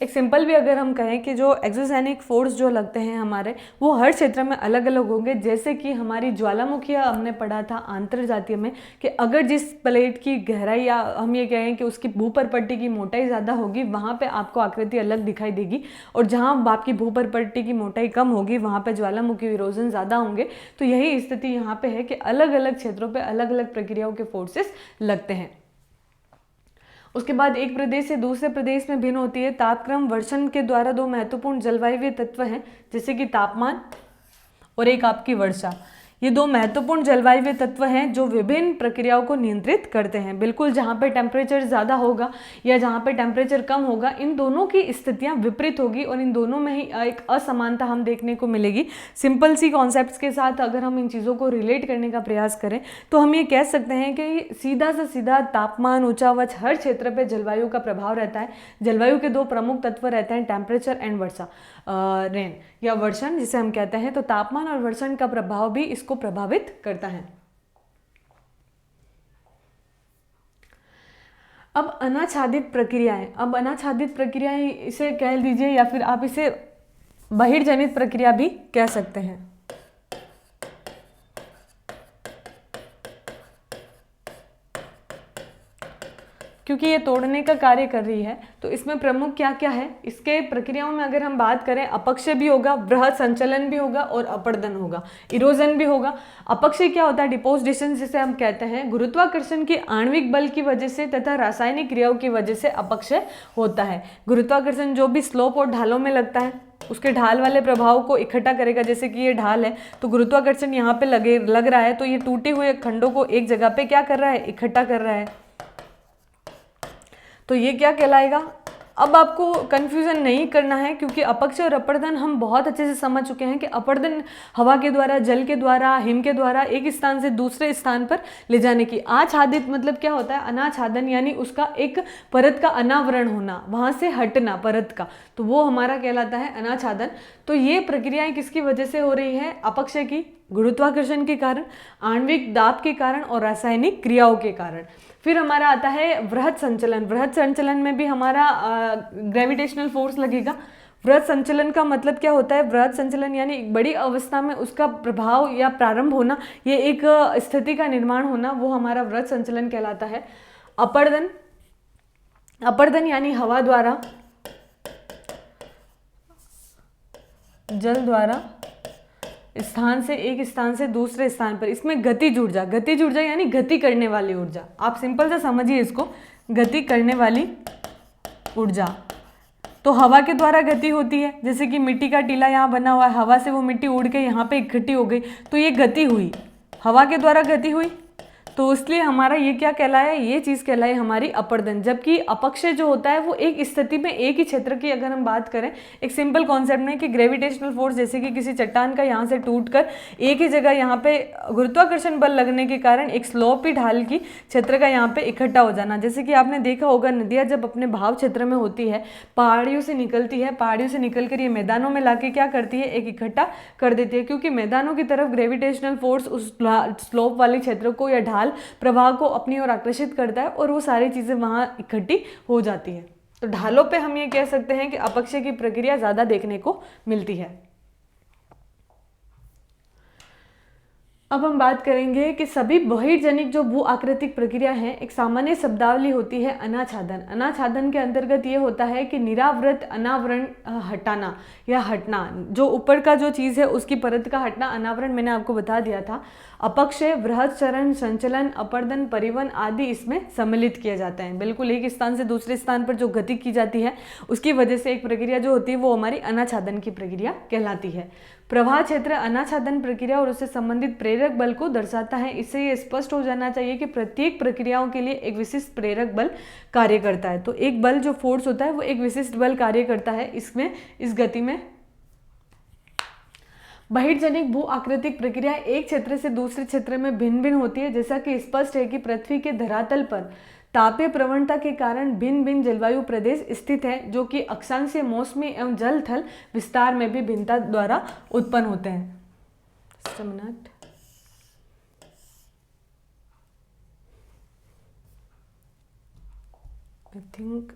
एक सिंपल भी अगर हम कहें कि जो एक्सोजेनिक फोर्स जो लगते हैं हमारे, वो हर क्षेत्र में अलग अलग होंगे। जैसे कि हमारी ज्वालामुखी हमने पढ़ा था आंतरजातीय में कि अगर जिस प्लेट की गहराई या हम ये कहें कि उसकी भूपरपट्टी की मोटाई ज़्यादा होगी, वहाँ पे आपको आकृति अलग दिखाई देगी, और जहाँ आपकी भूपरपट्टी की मोटाई कम होगी वहाँ पे ज्वालामुखी विरोजन ज़्यादा होंगे। तो यही स्थिति यहाँ पे है कि अलग अलग क्षेत्रों पर अलग अलग प्रक्रियाओं के फोर्सेस लगते हैं। उसके बाद एक प्रदेश से दूसरे प्रदेश में भिन्न होती है। तापक्रम, वर्षण के द्वारा दो महत्वपूर्ण जलवायु तत्व हैं, जैसे कि तापमान और एक आपकी वर्षा। ये दो महत्वपूर्ण जलवायु तत्व हैं जो विभिन्न प्रक्रियाओं को नियंत्रित करते हैं। बिल्कुल जहाँ पे टेम्परेचर ज़्यादा होगा या जहाँ पे टेम्परेचर कम होगा, इन दोनों की स्थितियाँ विपरीत होगी और इन दोनों में ही एक असमानता हम देखने को मिलेगी। सिंपल सी कॉन्सेप्ट्स के साथ अगर हम इन चीज़ों को रिलेट करने का प्रयास करें तो हम ये कह सकते हैं कि सीधा से सीधा तापमान, ऊंचावच, हर क्षेत्र पर जलवायु का प्रभाव रहता है। जलवायु के दो प्रमुख तत्व रहते हैं, टेम्परेचर एंड वर्षा, रेन या वर्षण जिसे हम कहते हैं। तो तापमान और वर्षण का प्रभाव भी इसको प्रभावित करता है। अब अनाच्छादित प्रक्रियाएं, अब अनाच्छादित प्रक्रियाएं इसे कह लीजिए या फिर आप इसे बहिर्जनित प्रक्रिया भी कह सकते हैं। क्योंकि ये तोड़ने का कार्य कर रही है, तो इसमें प्रमुख क्या क्या है, इसके प्रक्रियाओं में अगर हम बात करें, अपक्षय भी होगा, बृहत संचलन भी होगा और अपरदन होगा, इरोजन भी होगा। अपक्षय क्या होता है, डिपोजिशन जिसे हम कहते हैं, गुरुत्वाकर्षण के आणविक बल की वजह से तथा रासायनिक क्रियाओं की वजह से अपक्षय होता है। गुरुत्वाकर्षण जो भी स्लोप और ढालों में लगता है, उसके ढाल वाले प्रभाव को इकट्ठा करेगा। जैसे कि ये ढाल है तो गुरुत्वाकर्षण यहाँ पे लग रहा है, तो ये टूटे हुए खंडों को एक जगह पे क्या कर रहा है, इकट्ठा कर रहा है। तो ये क्या कहलाएगा। अब आपको कंफ्यूजन नहीं करना है, क्योंकि अपक्ष और अपर्दन हम बहुत अच्छे से समझ चुके हैं कि अपर्दन हवा के द्वारा, जल के द्वारा, हिम के द्वारा एक स्थान से दूसरे स्थान पर ले जाने की। आच्छादित मतलब क्या होता है, अनाच्छादन यानी उसका एक परत का अनावरण होना, वहां से हटना परत का, तो वो हमारा कहलाता है अनाच्छादन। तो ये प्रक्रियाएं किसकी वजह से हो रही है, अपक्ष की गुरुत्वाकर्षण के कारण, आणविक दाब के कारण और रासायनिक क्रियाओं के कारण। फिर हमारा आता है वृहद संचलन। वृहद संचलन में भी हमारा ग्रेविटेशनल फोर्स लगेगा। वृहद संचलन का मतलब क्या होता है, वृहद संचलन यानी एक बड़ी अवस्था में उसका प्रभाव या प्रारंभ होना, ये एक स्थिति का निर्माण होना, वो हमारा वृहद संचलन कहलाता है। अपर्दन, अपर्दन यानी हवा द्वारा, जल द्वारा स्थान से एक स्थान से दूसरे स्थान पर, इसमें गतिज ऊर्जा, गतिज ऊर्जा यानी गति करने वाली ऊर्जा, आप सिंपल सा समझिए इसको, गति करने वाली ऊर्जा। तो हवा के द्वारा गति होती है, जैसे कि मिट्टी का टीला यहाँ बना हुआ है, हवा से वो मिट्टी उड़ के यहाँ पे इकट्ठी हो गई, तो ये गति हुई, हवा के द्वारा गति हुई, तो इसलिए हमारा ये क्या कहलाया, ये चीज़ कहलाई हमारी अपर्दन। जबकि अपक्ष जो होता है वो एक स्थिति में एक ही क्षेत्र की, अगर हम बात करें एक सिंपल कॉन्सेप्ट में कि ग्रेविटेशनल फोर्स, जैसे कि किसी चट्टान का यहाँ से टूटकर एक ही जगह यहाँ पे गुरुत्वाकर्षण बल लगने के कारण एक स्लोपी ढाल की क्षेत्र का यहाँ पे इकट्ठा हो जाना। जैसे कि आपने देखा होगा नदियाँ जब अपने भाव क्षेत्र में होती है, पहाड़ियों से निकलती है, पहाड़ियों से निकल कर ये मैदानों में लाके क्या करती है, एक इकट्ठा कर देती है, क्योंकि मैदानों की तरफ ग्रेविटेशनल फोर्स उस स्लोप वाले क्षेत्र को या ढाल प्रवाह को अपनी ओर आकर्षित करता है और वो सारी चीजें वहां इकट्ठी हो जाती है। तो ढालों पे हम ये कह सकते हैं कि अपक्ष की प्रक्रिया ज्यादा देखने को मिलती है। अब हम बात करेंगे कि सभी बहिर्जनिक जो भू आकृतिक प्रक्रिया है, एक सामान्य शब्दावली होती है अनाच्छादन। अनाच्छादन के अंतर्गत ये होता है कि निरावृत अनावरण हटाना या हटना, जो ऊपर का जो चीज़ है उसकी परत का हटना, अनावरण मैंने आपको बता दिया था। अपक्ष, वृहद चरण, संचलन, अपर्दन, परिवहन आदि इसमें सम्मिलित किए जाते हैं। बिल्कुल एक स्थान से दूसरे स्थान पर जो गति की जाती है उसकी वजह से एक प्रक्रिया जो होती है वो हमारी अनाच्छादन की प्रक्रिया कहलाती है। प्रवाह क्षेत्र अनाच्छादन प्रक्रिया और उससे संबंधित प्रेरक बल को दर्शाता है। इससे ये स्पष्ट हो जाना चाहिए कि प्रत्येक प्रक्रियाओं के लिए एक विशिष्ट प्रेरक बल कार्य करता है। तो एक बल जो फोर्स होता है वो एक विशिष्ट बल कार्य करता है इसमें, इस गति में। बहिर्जनिक भू आकृतिक प्रक्रिया एक क्षेत्र से दूसरे क्षेत्र में भिन्न भिन्न होती है। जैसा कि स्पष्ट है कि पृथ्वी के धरातल पर तापीय प्रवणता के कारण भिन्न भिन्न जलवायु प्रदेश स्थित है, जो कि अक्षांशीय मौसमी एवं जल थल विस्तार में भी भिन्नता द्वारा उत्पन्न होते हैं। आई थिंक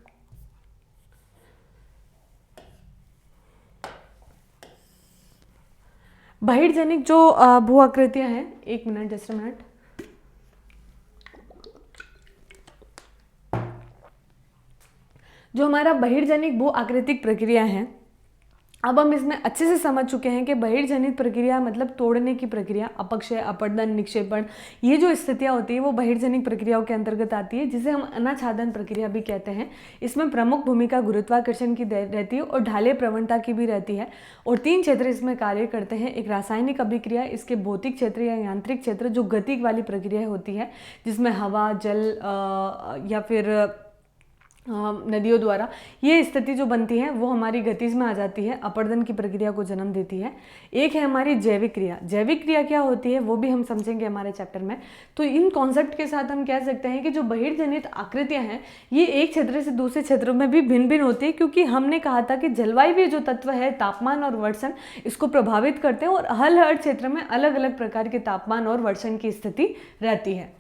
बहिर्जनिक जो भू आकृतियां हैं, एक मिनट, जस्ट अ मिनट। जो हमारा बहिर्जनिक भू आकृतिक प्रक्रिया है, अब हम इसमें अच्छे से समझ चुके हैं कि बहिर्जनित प्रक्रिया मतलब तोड़ने की प्रक्रिया, अपक्षय, अपरदन, निक्षेपण, ये जो स्थितियां होती है वो बहिर्जनिक प्रक्रियाओं के अंतर्गत आती है, जिसे हम अनाच्छादन प्रक्रिया भी कहते हैं। इसमें प्रमुख भूमिका गुरुत्वाकर्षण की रहती है और ढालीय प्रवणता की भी रहती है। और 3 क्षेत्र इसमें कार्य करते हैं। एक रासायनिक अभिक्रिया, इसके भौतिक क्षेत्र या यांत्रिक क्षेत्र जो गति वाली प्रक्रिया होती है, जिसमें हवा, जल या फिर नदियों द्वारा ये स्थिति जो बनती है वो हमारी गतिज में आ जाती है, अपरदन की प्रक्रिया को जन्म देती है। एक है हमारी जैविक क्रिया। जैविक क्रिया क्या होती है वो भी हम समझेंगे हमारे चैप्टर में। तो इन कॉन्सेप्ट के साथ हम कह सकते हैं कि जो बहिर्जनित आकृतियां हैं ये एक क्षेत्र से दूसरे क्षेत्रों में भी भिन्न भिन्न होती है, क्योंकि हमने कहा था कि जलवायु जो तत्व है, तापमान और वर्षण, इसको प्रभावित करते हैं और हर क्षेत्र में अलग अलग प्रकार के तापमान और वर्षण की स्थिति रहती है।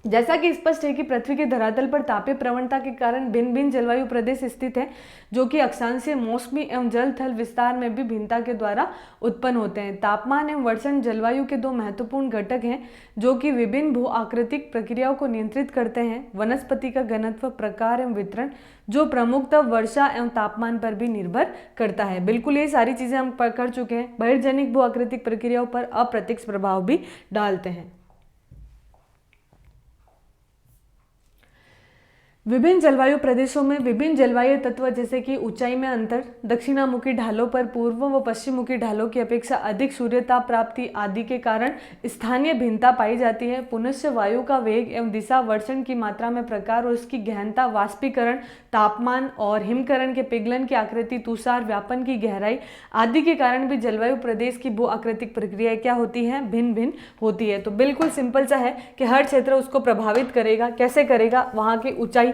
जैसा कि स्पष्ट है कि पृथ्वी के धरातल पर तापीय प्रवणता के कारण भिन्न भिन्न जलवायु प्रदेश स्थित है, जो कि अक्षांशीय मौसमी एवं जल थल विस्तार में भी भिन्नता के द्वारा उत्पन्न होते हैं। तापमान एवं वर्षण जलवायु के 2 महत्वपूर्ण घटक हैं, जो कि विभिन्न भू आकृतिक प्रक्रियाओं को नियंत्रित करते हैं। वनस्पति का घनत्व, प्रकार एवं वितरण, जो प्रमुखतः वर्षा एवं तापमान पर भी निर्भर करता है। बिल्कुल ये सारी चीजें हम कर चुके हैं। बहिर्जनिक भू आकृतिक प्रक्रियाओं पर अप्रत्यक्ष प्रभाव भी डालते हैं। विभिन्न जलवायु प्रदेशों में विभिन्न जलवायु तत्व जैसे कि ऊंचाई में अंतर, दक्षिणामुखी ढालों पर पूर्व व पश्चिममुखी ढालों की अपेक्षा अधिक सूर्यताप प्राप्ति आदि के कारण स्थानीय भिन्नता पाई जाती है। पुनश्च वायु का वेग एवं दिशा, वर्षण की मात्रा में प्रकार और उसकी गहनता, वाष्पीकरण, तापमान और हिमकरण के पिघलन की आकृति, तुषार व्यापन की गहराई आदि के कारण भी जलवायु प्रदेश की भू आकृतिक प्रक्रिया क्या होती है, भिन्न भिन्न होती है। तो बिल्कुल सिंपल सा है कि हर क्षेत्र उसको प्रभावित करेगा। कैसे करेगा? वहाँ की ऊंचाई,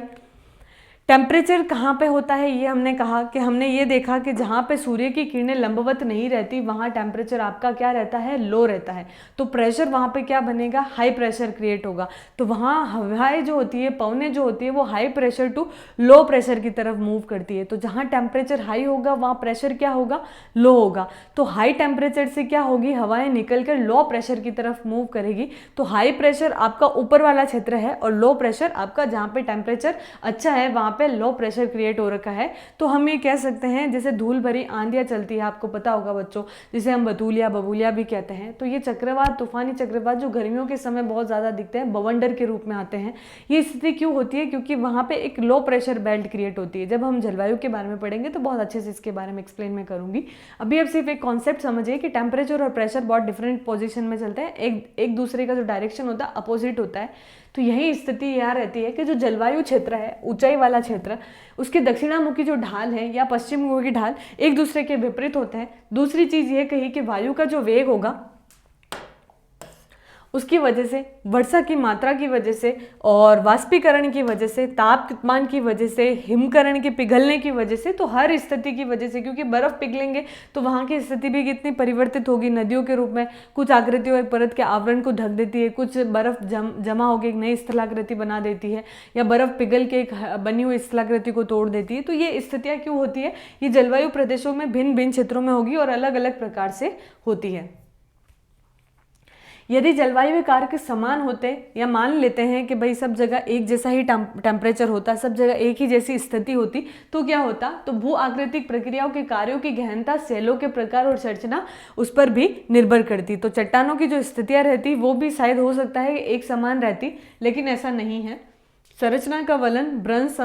टेम्परेचर कहाँ पे होता है, ये हमने कहा कि हमने ये देखा कि जहाँ पे सूर्य की किरणें लंबवत नहीं रहती वहाँ टेम्परेचर आपका क्या रहता है, लो रहता है। तो प्रेशर वहाँ पे क्या बनेगा, हाई प्रेशर क्रिएट होगा। तो वहाँ हवाएं जो होती है, पवनें जो होती है, वो high pressure to low pressure की तरफ मूव करती है। तो जहाँ टेम्परेचर हाई होगा वहाँ प्रेशर क्या होगा, लो होगा। तो हाई टेम्परेचर से क्या होगी, हवाएं निकल कर लो प्रेशर की तरफ मूव करेगी। तो हाई प्रेशर आपका ऊपर वाला क्षेत्र है और लो प्रेशर आपका जहाँ पे टेम्परेचर अच्छा है वहाँ पे लो प्रेशर क्रिएट हो रखा है। तो हम ये कह सकते हैं जैसे धूल भरी आंधियां चलती है, आपको पता होगा बच्चों, जिसे हम बतूलिया बबूलिया भी कहते हैं। तो ये चक्रवात, तूफानी चक्रवात जो गर्मियों के समय बहुत ज़्यादा दिखते हैं, बवंडर के रूप में आते हैं। ये स्थिति क्यों होती है? क्योंकि वहाँ पे एक लो प्रेशर बेल्ट क्रिएट होती है। जब हम जलवायु के बारे में पढ़ेंगे तो बहुत अच्छे से इसके बारे में एक्सप्लेन मैं करूँगी। अभी अब सिर्फ एक कॉन्सेप्ट समझिए कि टेम्परेचर और प्रेशर बहुत डिफरेंट पोजिशन में चलते हैं, एक दूसरे का जो डायरेक्शन होता है अपोजिट होता है। तो यही स्थिति यहाँ रहती है कि जो जलवायु क्षेत्र है, ऊंचाई वाला क्षेत्र, उसके दक्षिणामुखी जो ढाल है या पश्चिममुखी ढाल एक दूसरे के विपरीत होते हैं। दूसरी चीज ये कही कि वायु का जो वेग होगा उसकी वजह से, वर्षा की मात्रा की वजह से और वाष्पीकरण की वजह से, तापमान की वजह से, हिमकरण के पिघलने की वजह से, तो हर स्थिति की वजह से, क्योंकि बर्फ पिघलेंगे तो वहाँ की स्थिति भी कितनी परिवर्तित होगी। नदियों के रूप में कुछ आकृतियों एक परत के आवरण को ढक देती है, कुछ बर्फ जमा होकर एक नई स्थलाकृति बना देती है, या बर्फ पिघल के एक बनी हुई स्थलाकृति को तोड़ देती है। तो ये स्थितियाँ क्यों होती है? ये जलवायु प्रदेशों में भिन्न भिन्न क्षेत्रों में होगी और अलग अलग प्रकार से होती है। यदि जलवायु कारक समान होते या मान लेते हैं कि भाई सब जगह एक जैसा ही टेम्परेचर होता, सब जगह एक ही जैसी स्थिति होती, तो क्या होता? तो भू आकृतिक प्रक्रियाओं के कार्यों की गहनता, सेलों के प्रकार और संरचना उस पर भी निर्भर करती। तो चट्टानों की जो स्थितियां रहती वो भी शायद हो सकता है एक समान रहती, लेकिन ऐसा नहीं है। संरचना का वलन, भ्रंश,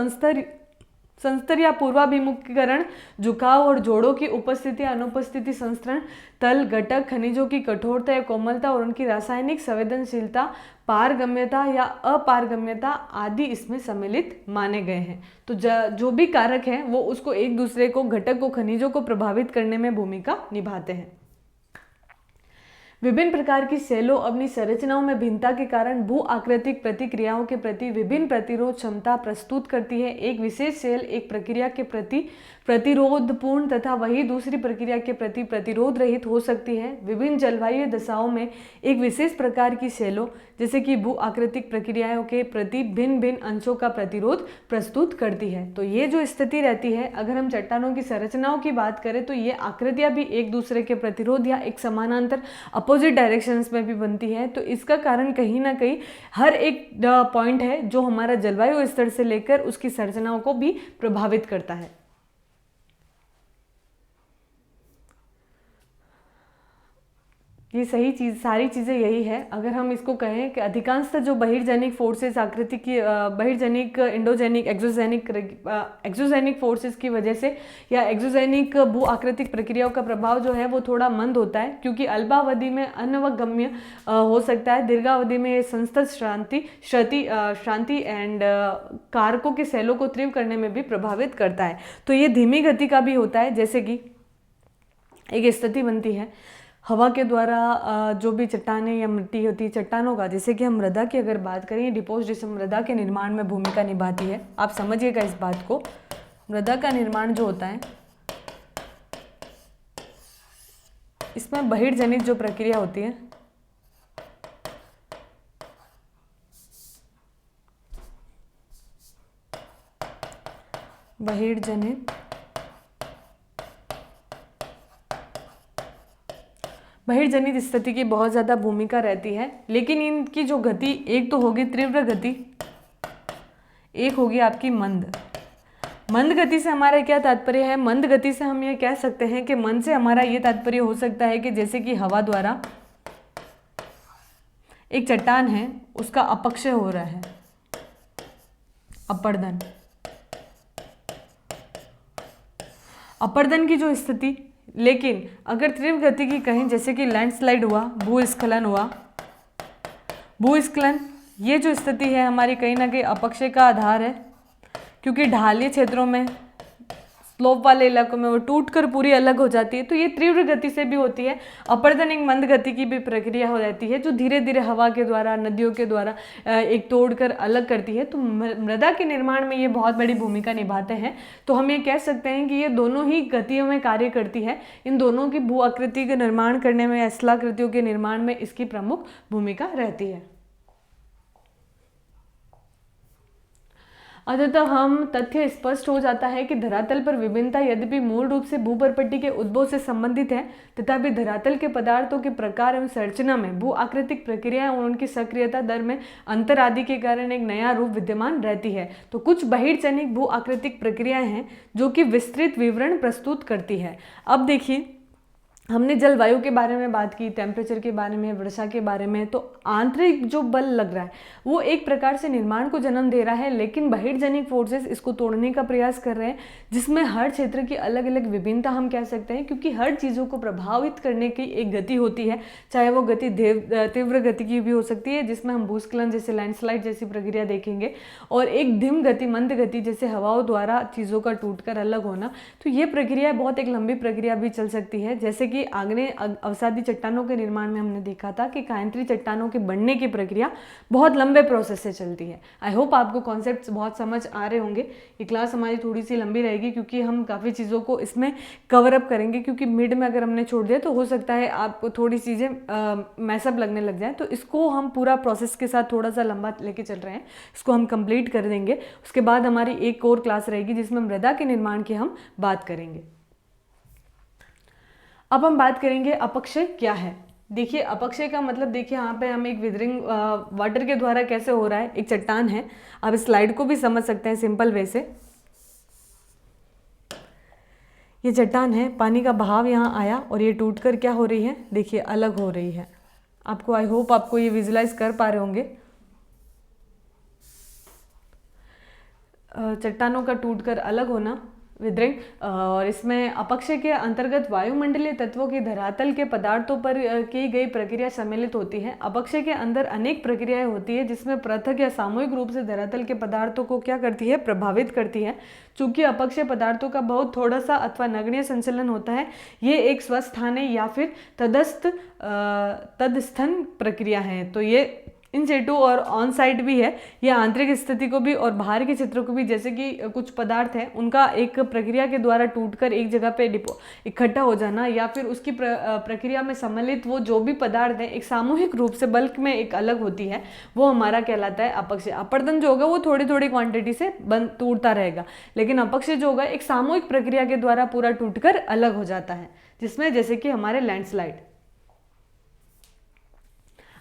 संस्तर या पूर्वाभिमुखीकरण, झुकाव और जोड़ों की उपस्थिति या अनुपस्थिति, संस्तरण, तल घटक, खनिजों की कठोरता या कोमलता और उनकी रासायनिक संवेदनशीलता, पारगम्यता या अपारगम्यता आदि इसमें सम्मिलित माने गए हैं। तो जो भी कारक हैं वो उसको एक दूसरे को, घटक को, खनिजों को प्रभावित करने में भूमिका निभाते हैं। विभिन्न प्रकार की सेलों अपनी संरचनाओं में भिन्नता के कारण भू आकृतिक प्रतिक्रियाओं के प्रति विभिन्न प्रतिरोध क्षमता प्रस्तुत करती है। एक विशेष सेल एक प्रक्रिया के प्रति प्रतिरोधपूर्ण तथा वही दूसरी प्रक्रिया के प्रति प्रतिरोध रहित हो सकती है। विभिन्न जलवायु दशाओं में एक विशेष प्रकार की सेलों जैसे कि भू आकृतिक प्रक्रियाओं के प्रति भिन्न भिन्न अंशों का प्रतिरोध प्रस्तुत करती है। तो ये जो स्थिति रहती है, अगर हम चट्टानों की संरचनाओं की बात करें तो ये आकृतियां भी एक दूसरे के प्रतिरोध या एक समानांतर अपोजिट डायरेक्शंस में भी बनती है। तो इसका कारण कहीं ना कहीं हर एक पॉइंट है जो हमारा जलवायु स्तर से लेकर उसकी संरचनाओं को भी प्रभावित करता है। ये सही चीज़, सारी चीज़ें यही है। अगर हम इसको कहें कि अधिकांशतः जो बहिर्जनिक फोर्सेस आकृति की बहिर्जनिक, इंडोजेनिक, एक्सोजेनिक फोर्सेस की वजह से या एक्सोजेनिक भू आकृतिक प्रक्रियाओं का प्रभाव जो है वो थोड़ा मंद होता है, क्योंकि अल्पावधि में अनवगम्य हो सकता है, दीर्घावधि में ये संस्तत श्रांति एंड कारकों के सेलों को तीव्र करने में भी प्रभावित करता है। तो ये धीमी गति का भी होता है, जैसे कि एक स्थिति बनती है हवा के द्वारा जो भी चट्टानें या मिट्टी होती है चट्टानों का, जैसे कि हम मृदा की अगर बात करें, डिपोजिशन मृदा के निर्माण में भूमिका निभाती है। आप समझिएगा इस बात को, मृदा का निर्माण जो होता है इसमें बहिर्जनित जो प्रक्रिया होती है, बहिर्जनित स्थिति की बहुत ज़्यादा भूमिका रहती है। लेकिन इनकी जो गति, एक तो होगी तीव्र गति, एक होगी आपकी मंद। मंद गति से हमारा क्या तात्पर्य है? मंद गति से हम ये कह सकते हैं कि मंद से हमारा ये तात्पर्य हो सकता है कि जैसे कि हवा द्वारा एक चट्टान है उसका अपक्षय हो रहा है, अपर्दन। अपर्दन की जो स्थिति, लेकिन अगर तीव्र गति की कहें, जैसे कि लैंडस्लाइड हुआ, भूस्खलन हुआ, भूस्खलन, ये जो स्थिति है हमारी कहीं ना कहीं अपक्षय का आधार है, क्योंकि ढालीय क्षेत्रों में, स्लोप वाले इलाकों में वो टूटकर पूरी अलग हो जाती है। तो ये तीव्र गति से भी होती है। अपर्दन एक मंद गति की भी प्रक्रिया हो जाती है, जो धीरे धीरे हवा के द्वारा, नदियों के द्वारा एक तोड़कर अलग करती है। तो मृदा के निर्माण में ये बहुत बड़ी भूमिका निभाते हैं। तो हम ये कह सकते हैं कि ये दोनों ही गतियों में कार्य करती है। इन दोनों की भू आकृति का निर्माण करने में, स्थलाकृतियों के निर्माण में इसकी प्रमुख भूमिका रहती है। अतः हम तथ्य स्पष्ट हो जाता है कि धरातल पर विभिन्नता यद्यपि मूल रूप से भूपर्पट्टी के उद्भव से संबंधित है, तथापि धरातल के पदार्थों के प्रकार एवं संरचना में, भू आकृतिक प्रक्रियाएं और उनकी सक्रियता दर में अंतर आदि के कारण एक नया रूप विद्यमान रहती है। तो कुछ बहिर्चनिक भू आकृतिक प्रक्रियाएं हैं जो कि विस्तृत विवरण प्रस्तुत करती है। अब देखिए, हमने जलवायु के बारे में बात की, टेम्परेचर के बारे में, वर्षा के बारे में। तो आंतरिक जो बल लग रहा है वो एक प्रकार से निर्माण को जन्म दे रहा है, लेकिन बहिर्जनिक फोर्सेस इसको तोड़ने का प्रयास कर रहे हैं, जिसमें हर क्षेत्र की अलग अलग विभिन्नता हम कह सकते हैं, क्योंकि हर चीज़ों को प्रभावित करने की एक गति होती है। चाहे वो गति तीव्र गति की भी हो सकती है, जिसमें हम भूस्खलन जैसे लैंडस्लाइड जैसी प्रक्रिया देखेंगे, और एक धीम गति, मंद गति, जैसे हवाओं द्वारा चीज़ों का टूटकर अलग होना। तो ये प्रक्रिया बहुत एक लंबी प्रक्रिया भी चल सकती है। जैसे कि आग्नेय अवसादी चट्टानों के निर्माण में हमने देखा था कि कायांतरी चट्टानों के बनने की प्रक्रिया बहुत लंबे प्रोसेस से चलती है। आई होप आपको कॉन्सेप्ट्स बहुत समझ आ रहे होंगे। ये क्लास हमारी थोड़ी सी लंबी रहेगी, क्योंकि हम काफ़ी चीज़ों को इसमें कवर अप करेंगे, क्योंकि मिड में अगर हमने छोड़ दिया तो हो सकता है आपको थोड़ी चीज़ें मैसअप लगने लग जाए। तो इसको हम पूरा प्रोसेस के साथ थोड़ा सा लंबा लेके चल रहे हैं, इसको हम कंप्लीट कर देंगे। उसके बाद हमारी एक और क्लास रहेगी जिसमें मृदा के निर्माण की हम बात करेंगे। अब हम बात करेंगे अपक्षय क्या है। देखिए, अपक्षय का मतलब, देखिए यहाँ पे हम एक विदरिंग वाटर के द्वारा कैसे हो रहा है। एक चट्टान है, आप स्लाइड को भी समझ सकते हैं सिंपल वे से। ये चट्टान है, पानी का बहाव यहाँ आया और ये टूटकर क्या हो रही है, देखिए अलग हो रही है। आपको, आई होप आपको ये विजुलाइज कर पा रहे होंगे। चट्टानों का टूटकर अलग होना, विदरिंग, और इसमें अपक्षय के अंतर्गत वायुमंडलीय तत्वों की धरातल के पदार्थों पर की गई प्रक्रिया सम्मिलित होती है। अपक्षय के अंदर अनेक प्रक्रियाएं होती है, जिसमें पृथक या सामूहिक रूप से धरातल के पदार्थों को क्या करती है, प्रभावित करती है। चूंकि अपक्षय पदार्थों का बहुत थोड़ा सा अथवा नगण्य संचलन होता है, ये एक स्वस्थानीय या फिर तदस्थन प्रक्रिया है। तो ये इन सिटू और ऑन साइट भी है। यह आंतरिक स्थिति को भी और बाहर के क्षेत्रों को भी, जैसे कि कुछ पदार्थ हैं उनका एक प्रक्रिया के द्वारा टूटकर एक जगह पे इकट्ठा हो जाना, या फिर उसकी प्रक्रिया में सम्मिलित वो जो भी पदार्थ है एक सामूहिक रूप से बल्क में एक अलग होती है, वो हमारा कहलाता है अपक्षय। अपर्दन जो होगा वो थोड़ी थोड़ी क्वांटिटी से टूटता रहेगा, लेकिन अपक्षय जो होगा एक सामूहिक प्रक्रिया के द्वारा पूरा टूटकर अलग हो जाता है, जिसमें जैसे कि हमारे लैंडस्लाइड।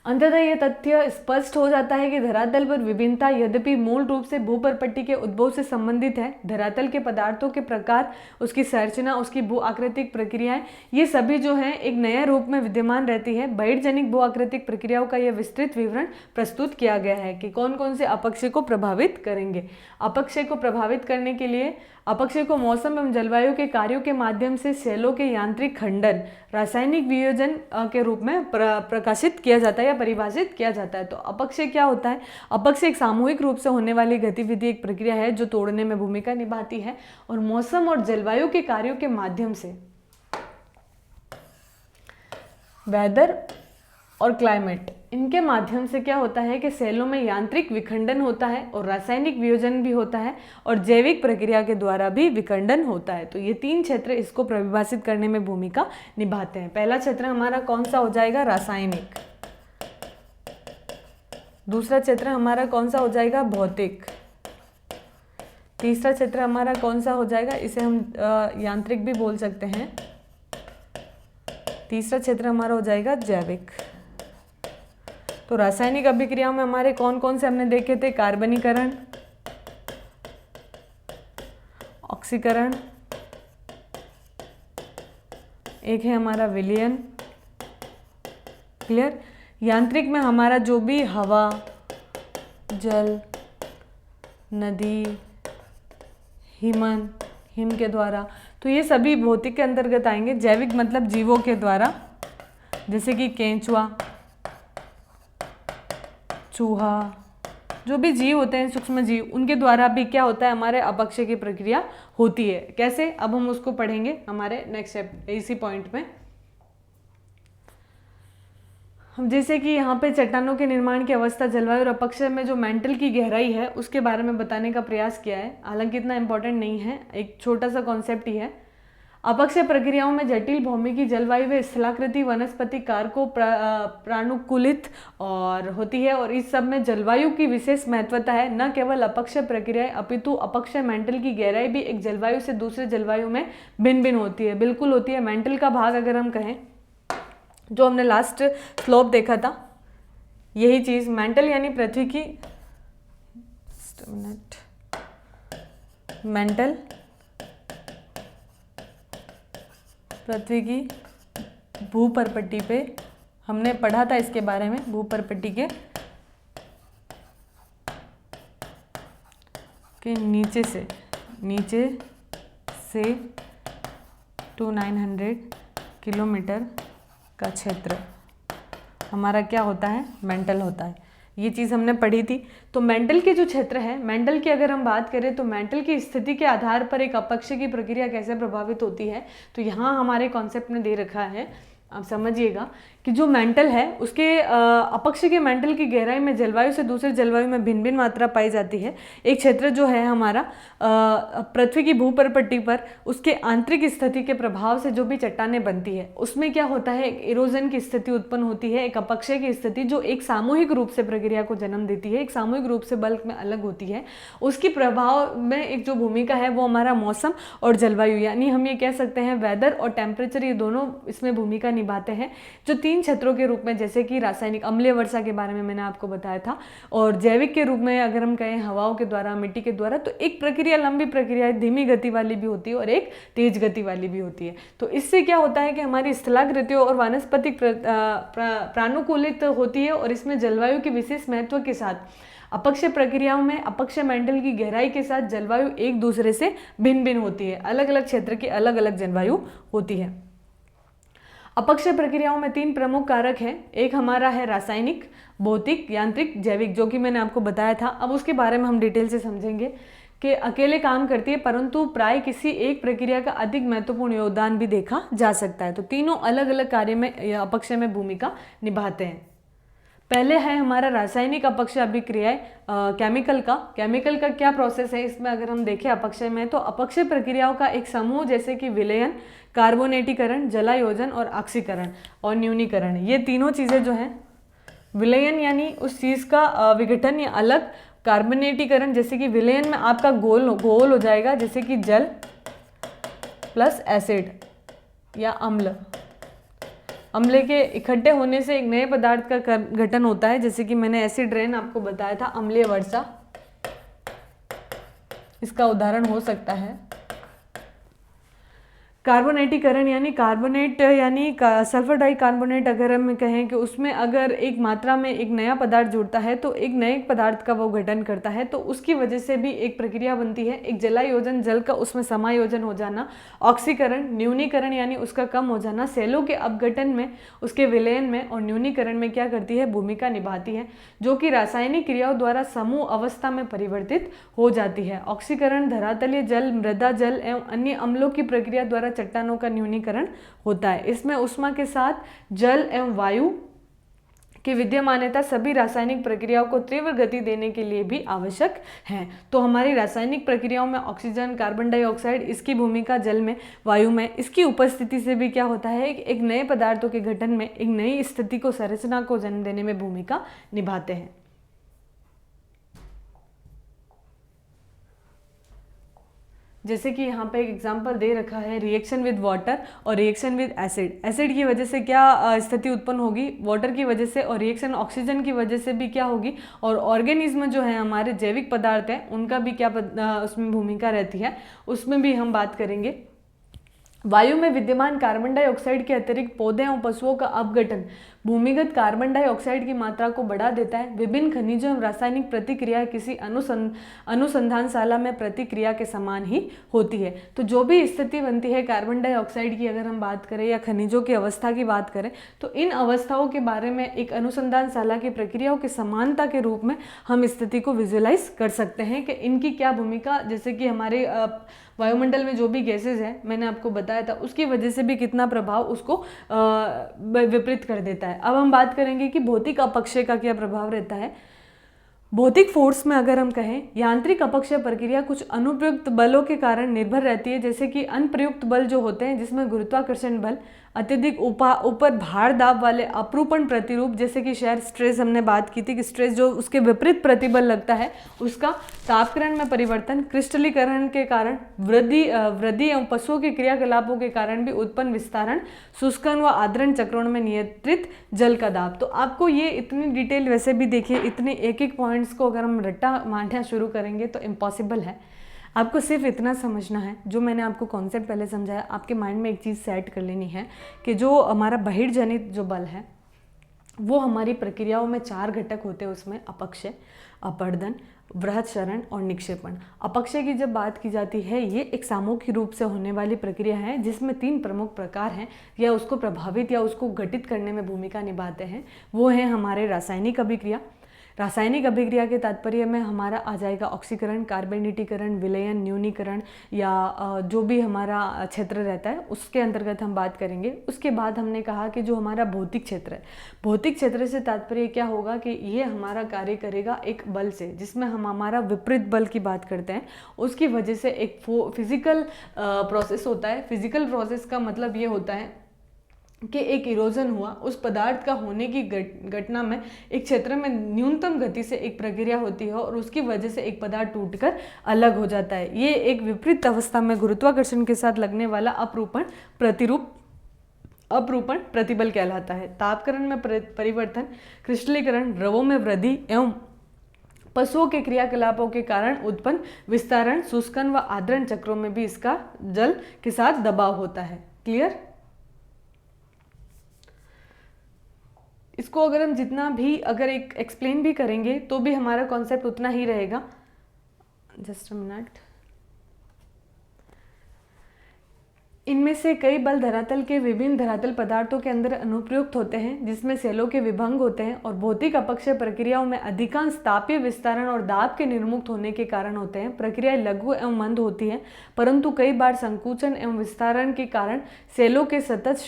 अंततः यह तथ्य स्पष्ट हो जाता है कि धरातल पर विभिन्नता यद्यपि मूल रूप से भूपर्पट्टी के उद्भव से संबंधित है, धरातल के पदार्थों के प्रकार, उसकी संरचना, उसकी भू आकृतिक प्रक्रियाएं, ये सभी जो हैं एक नए रूप में विद्यमान रहती है। बहिर्जनिक भू आकृतिक प्रक्रियाओं का यह विस्तृत विवरण प्रस्तुत किया गया है कि कौन कौन से अपक्षय को प्रभावित करेंगे। अपक्षय को प्रभावित करने के लिए अपक्षय को मौसम एवं जलवायु के कार्यों के माध्यम से सेलों के यांत्रिक खंडन, रासायनिक वियोजन के रूप में प्रकाशित किया जाता है या परिभाषित किया जाता है। तो अपक्षय क्या होता है? अपक्षय एक सामूहिक रूप से होने वाली गतिविधि, एक प्रक्रिया है जो तोड़ने में भूमिका निभाती है और मौसम और जलवायु के कार्यों के माध्यम से, वेदर और क्लाइमेट, इनके माध्यम से क्या होता है कि सेलों में यांत्रिक विखंडन होता है और रासायनिक वियोजन भी होता है और जैविक प्रक्रिया के द्वारा भी विखंडन होता है। तो ये तीन क्षेत्र इसको परिभाषित करने में भूमिका निभाते हैं। पहला क्षेत्र हमारा कौन सा हो जाएगा? रासायनिक। दूसरा क्षेत्र हमारा कौन सा हो जाएगा? भौतिक। तीसरा क्षेत्र हमारा कौन सा हो जाएगा? इसे हम यांत्रिक भी बोल सकते हैं। तीसरा क्षेत्र हमारा हो जाएगा जैविक। तो रासायनिक अभिक्रियाओं में हमारे कौन कौन से हमने देखे थे? कार्बनीकरण, ऑक्सीकरण, एक है हमारा विलयन। क्लियर? यांत्रिक में हमारा जो भी हवा, जल, नदी, हिमन, हिम के द्वारा, तो ये सभी भौतिक के अंतर्गत आएंगे। जैविक मतलब जीवों के द्वारा, जैसे कि केंचुआ, चूहा, जो भी जीव होते हैं सूक्ष्म जीव, उनके द्वारा भी क्या होता है, हमारे अपक्षय की प्रक्रिया होती है। कैसे, अब हम उसको पढ़ेंगे हमारे नेक्स्ट इसी पॉइंट में। हम जैसे कि यहाँ पे चट्टानों के निर्माण की अवस्था, जलवायु और अपक्षय में जो मेंटल की गहराई है उसके बारे में बताने का प्रयास किया है। हालांकि इतना इंपॉर्टेंट नहीं है, एक छोटा सा कॉन्सेप्ट ही है। अपक्षय प्रक्रियाओं में जटिल भौमिकी, जलवायु व स्थलाकृति, वनस्पति कारकों प्रानुकूलित और होती है, और इस सब में जलवायु की विशेष महत्वता है। न केवल अपक्षय प्रक्रियाएं अपितु अपक्षय मेंटल की गहराई भी एक जलवायु से दूसरे जलवायु में भिन्न भिन्न होती है। बिल्कुल होती है। मेंटल का भाग अगर हम कहें, जो हमने लास्ट स्लोप देखा था, यही चीज मेंटल यानी पृथ्वी की, मेंटल पृथ्वी की भूपरपट्टी पे, हमने पढ़ा था इसके बारे में, भूपरपट्टी के नीचे से 900 किलोमीटर का क्षेत्र हमारा क्या होता है, मेंटल होता है। ये चीज़ हमने पढ़ी थी। तो मेंटल के जो क्षेत्र है, मेंटल की अगर हम बात करें तो मेंटल की स्थिति के आधार पर एक अपक्षय की प्रक्रिया कैसे प्रभावित होती है, तो यहाँ हमारे कॉन्सेप्ट में दे रखा है। आप समझिएगा कि जो मेंटल है उसके अपक्षय के मेंटल की गहराई में जलवायु से दूसरे जलवायु में भिन्न भिन्न मात्रा पाई जाती है। एक क्षेत्र जो है हमारा पृथ्वी की भूपरपट्टी पर, उसके आंतरिक स्थिति के प्रभाव से जो भी चट्टानें बनती है उसमें क्या होता है, एक इरोजन की स्थिति उत्पन्न होती है, एक अपक्षय की स्थिति जो एक सामूहिक रूप से प्रक्रिया को जन्म देती है, एक सामूहिक रूप से बल्क में अलग होती है। उसकी प्रभाव में एक जो भूमिका है वो हमारा मौसम और जलवायु, यानी हम ये कह सकते हैं वेदर और टेम्परेचर, ये दोनों इसमें भूमिका निभाते हैं। जो 3 क्षेत्रों के रूप में, जैसे कि रासायनिक अम्लीय वर्षा के बारे में मैंने आपको बताया था, और जैविक के रूप में अगर हम कहें हवाओं के द्वारा, मिट्टी के द्वारा, तो एक प्रक्रिया लंबी प्रक्रिया धीमी गति वाली भी होती है और एक तेज गति वाली भी होती है। तो इससे क्या होता है कि हमारी स्थलाकृतियों और वानस्पतिक प्रानुकूलित होती है, और इसमें जलवायु के विशेष महत्व के साथ अपक्षय प्रक्रियाओं में अपक्षय मेंटल की गहराई के साथ जलवायु एक दूसरे से भिन्न भिन्न होती है। अलग अलग क्षेत्र की अलग अलग जलवायु होती है। अपक्षय प्रक्रियाओं में 3 प्रमुख कारक हैं। एक हमारा है रासायनिक, भौतिक, यांत्रिक, जैविक, जो कि मैंने आपको बताया था। अब उसके बारे में हम डिटेल से समझेंगे कि अकेले काम करती है, परंतु प्राय किसी एक प्रक्रिया का अधिक महत्वपूर्ण योगदान भी देखा जा सकता है। तो तीनों अलग अलग कार्य में अपक्षय में भूमिका निभाते हैं। पहले है हमारा रासायनिक अपक्षय अभिक्रियाएं, केमिकल का क्या प्रोसेस है इसमें अगर हम देखें अपक्षय में, तो अपक्षय प्रक्रियाओं का एक समूह, जैसे कि विलयन, कार्बोनेटीकरण, जलायोजन और ऑक्सीकरण और न्यूनीकरण। ये तीनों चीज़ें जो हैं, विलयन यानी उस चीज़ का विघटन या अलग, कार्बोनेटीकरण जैसे कि विलयन में आपका घोल हो जाएगा, जैसे कि जल प्लस एसिड या अम्ल के इकट्ठे होने से एक नए पदार्थ का गठन होता है, जैसे कि मैंने एसिड रेन आपको बताया था, अम्लीय वर्षा इसका उदाहरण हो सकता है। कार्बोनेटीकरण यानी कार्बोनेट यानी सल्फर डाइकार्बोनेट, अगर हम कहें कि उसमें अगर एक मात्रा में एक नया पदार्थ जुड़ता है तो एक नए पदार्थ का वो गठन करता है, तो उसकी वजह से भी एक प्रक्रिया बनती है। एक जलायोजन, जल का उसमें समायोजन हो जाना। ऑक्सीकरण, न्यूनीकरण यानी उसका कम हो जाना। सेलों के अपघटन में, उसके विलयन में और न्यूनीकरण में क्या करती है, भूमिका निभाती है, जो कि रासायनिक क्रियाओं द्वारा समूह अवस्था में परिवर्तित हो जाती है। ऑक्सीकरण धरातलीय जल, मृदा जल एवं अन्य अम्लों की प्रक्रिया द्वारा चट्टानों का न्यूनीकरण होता है। इसमें ऊष्मा के साथ जल एवं वायु की विद्यमानता सभी रासायनिक प्रक्रियाओं को तीव्र गति देने के लिए भी आवश्यक है। तो हमारी रासायनिक प्रक्रियाओं में ऑक्सीजन, कार्बन डाइऑक्साइड, इसकी भूमिका जल में, वायु में, इसकी उपस्थिति से भी क्या होता है, एक नए पदार्थों के गठन में, एक नई स्थिति को, संरचना को जन्म देने में भूमिका निभाते हैं। जैसे कि यहाँ पे एक एग्जांपल दे रखा है, रिएक्शन विद वाटर और रिएक्शन विद एसिड। एसिड की वजह से क्या स्थिति उत्पन्न होगी, वाटर की वजह से, और रिएक्शन ऑक्सीजन की वजह से भी क्या होगी। और ऑर्गेनिज्म जो है हमारे जैविक पदार्थ हैं, उनका भी क्या उसमें भूमिका रहती है, उसमें भी हम बात करेंगे। वायु में विद्यमान कार्बन डाइऑक्साइड के अतिरिक्त पौधे और पशुओं का अपघटन भूमिगत कार्बन डाइऑक्साइड की मात्रा को बढ़ा देता है। विभिन्न खनिजों एवं रासायनिक प्रतिक्रिया किसी अनुसंधानशाला में प्रतिक्रिया के समान ही होती है। तो जो भी स्थिति बनती है कार्बन डाइऑक्साइड की, अगर हम बात करें या खनिजों की अवस्था की बात करें, तो इन अवस्थाओं के बारे में एक अनुसंधानशाला की प्रक्रियाओं की समानता के रूप में हम स्थिति को विजुअलाइज कर सकते हैं कि इनकी क्या भूमिका, जैसे कि हमारे वायुमंडल में जो भी गैसेज है मैंने आपको बताया था, उसकी वजह से भी कितना प्रभाव उसको विपरीत कर देता है। अब हम बात करेंगे कि भौतिक अपक्षय का क्या प्रभाव रहता है। भौतिक फोर्स में अगर हम कहें, यांत्रिक अपक्षय प्रक्रिया कुछ अनुप्रयुक्त बलों के कारण निर्भर रहती है, जैसे कि अनुप्रयुक्त बल जो होते हैं जिसमें गुरुत्वाकर्षण बल, अत्यधिक ऊपर भार दाब वाले अपरूपण प्रतिरूप, जैसे कि शेयर स्ट्रेस हमने बात की थी कि स्ट्रेस जो उसके विपरीत प्रतिबल लगता है उसका, तापक्रम में परिवर्तन, क्रिस्टलीकरण के कारण वृद्धि एवं पशुओं के क्रियाकलापों के कारण भी उत्पन्न विस्तारण, शुष्कन व आर्द्रन चक्रों में नियंत्रित जल का दाब। तो आपको ये इतनी डिटेल, वैसे भी देखिए इतने एक एक पॉइंट्स को अगर हम रट्टा मारना शुरू करेंगे तो इम्पॉसिबल है। आपको सिर्फ इतना समझना है, जो मैंने आपको कॉन्सेप्ट पहले समझाया, आपके माइंड में एक चीज़ सेट कर लेनी है कि जो हमारा बहिर्जनित जो बल है वो हमारी प्रक्रियाओं में 4 घटक होते हैं। उसमें अपक्षय, अपर्दन, बृहत्क्षरण और निक्षेपण। अपक्षय की जब बात की जाती है, ये एक सामूहिक रूप से होने वाली प्रक्रिया है जिसमें 3 प्रमुख प्रकार हैं या उसको प्रभावित या उसको घटित करने में भूमिका निभाते हैं। वो है हमारे रासायनिक अभिक्रिया। रासायनिक अभिक्रिया के तात्पर्य में हमारा आ जाएगा ऑक्सीकरण, कार्बोनेटीकरण, विलयन, न्यूनीकरण या जो भी हमारा क्षेत्र रहता है उसके अंतर्गत हम बात करेंगे। उसके बाद हमने कहा कि जो हमारा भौतिक क्षेत्र है, भौतिक क्षेत्र से तात्पर्य क्या होगा कि ये हमारा कार्य करेगा एक बल से, जिसमें हम हमारा विपरीत बल की बात करते हैं। उसकी वजह से एक फिजिकल प्रोसेस होता है। फिजिकल प्रोसेस का मतलब ये होता है कि एक इरोजन हुआ, उस पदार्थ का होने की घटना में एक क्षेत्र में न्यूनतम गति से एक प्रक्रिया होती है और उसकी वजह से एक पदार्थ टूटकर अलग हो जाता है। ये एक विपरीत अवस्था में गुरुत्वाकर्षण के साथ लगने वाला अपरूपण प्रतिबल कहलाता है। तापक्रम में परिवर्तन, क्रिस्टलीकरण, द्रवों में वृद्धि एवं पशुओं के क्रियाकलापों के कारण उत्पन्न विस्तारण, शुष्कन व आर्द्रन चक्रों में भी इसका जल के साथ दबाव होता है। क्लियर? इसको अगर हम जितना भी अगर एक एक्सप्लेन भी करेंगे तो भी हमारा कॉन्सेप्ट उतना ही रहेगा। Just a minute. इनमें से कई बल धरातल के विभिन्न धरातल पदार्थों के अंदर अनुप्रयुक्त होते हैं, जिसमें सेलों के विभंग होते हैं, और भौतिक अपक्षय प्रक्रियाओं में अधिकांश तापीय विस्तारण और दाब के निर्मुक्त होने के कारण होते हैं। प्रक्रियाएं लघु एवं मंद होती हैं, परंतु कई बार संकुचन एवं विस्तारण के कारण सेलों के सतत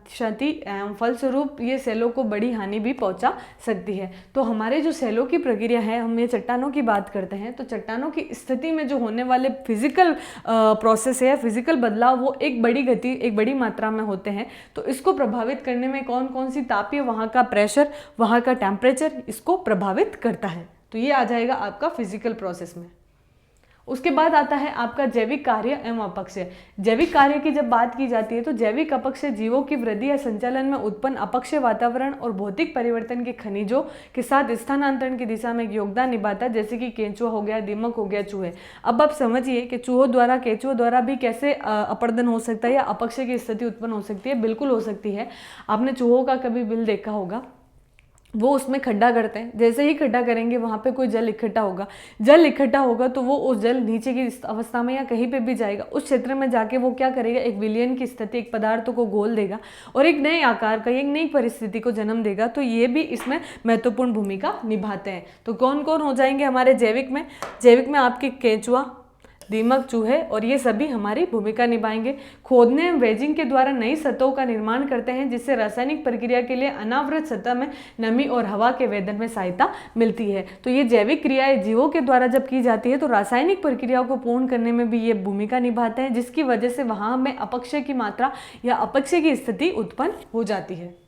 क्षति एवं फलस्वरूप ये सेलों को बड़ी हानि भी पहुंचा सकती है। तो हमारे जो सेलों की प्रक्रिया है, हम ये चट्टानों की बात करते हैं, तो चट्टानों की स्थिति में जो होने वाले फिजिकल प्रोसेस है, फिजिकल बदलाव, वो एक बड़ी गति, एक बड़ी मात्रा में होते हैं। तो इसको प्रभावित करने में कौन कौन सी तापीय, वहाँ का प्रेशर, वहाँ का टेम्परेचर इसको प्रभावित करता है। तो ये आ जाएगा आपका फिजिकल प्रोसेस में। उसके बाद आता है आपका जैविक कार्य एवं अपक्षय। जैविक कार्य की जब बात की जाती है तो जैविक अपक्षय जीवों की वृद्धि या संचालन में उत्पन्न अपक्षय वातावरण और भौतिक परिवर्तन के खनिजों के साथ स्थानांतरण की दिशा में एक योगदान निभाता है, जैसे कि केंचुआ हो गया, दीमक हो गया, चूहे। अब आप समझिए कि चूहों द्वारा, केंचुओं द्वारा भी कैसे अपर्दन हो सकता है या अपक्षय की स्थिति उत्पन्न हो सकती है। बिल्कुल हो सकती है। आपने चूहों का कभी बिल देखा होगा, वो उसमें खड्डा करते हैं, जैसे ही खड्डा करेंगे वहाँ पे कोई जल इकट्ठा होगा तो वो उस जल नीचे की अवस्था में या कहीं पे भी जाएगा, उस क्षेत्र में जाके वो क्या करेगा, एक विलयन की स्थिति, एक पदार्थों को घोल देगा और एक नए आकार का, एक नई परिस्थिति को जन्म देगा। तो ये भी इसमें महत्वपूर्ण भूमिका निभाते हैं। तो कौन कौन हो जाएंगे हमारे जैविक में आपके केंचुआ, दीमक, चूहे और ये सभी हमारी भूमिका निभाएंगे। खोदने एवं वेजिंग के द्वारा नई सतहों का निर्माण करते हैं, जिससे रासायनिक प्रक्रिया के लिए अनावृत सतह में नमी और हवा के वेदन में सहायता मिलती है। तो ये जैविक क्रियाएं जीवों के द्वारा जब की जाती है तो रासायनिक प्रक्रियाओं को पूर्ण करने में भी ये भूमिका निभाते हैं, जिसकी वजह से वहाँ में अपक्षय की मात्रा या अपक्षय की स्थिति उत्पन्न हो जाती है।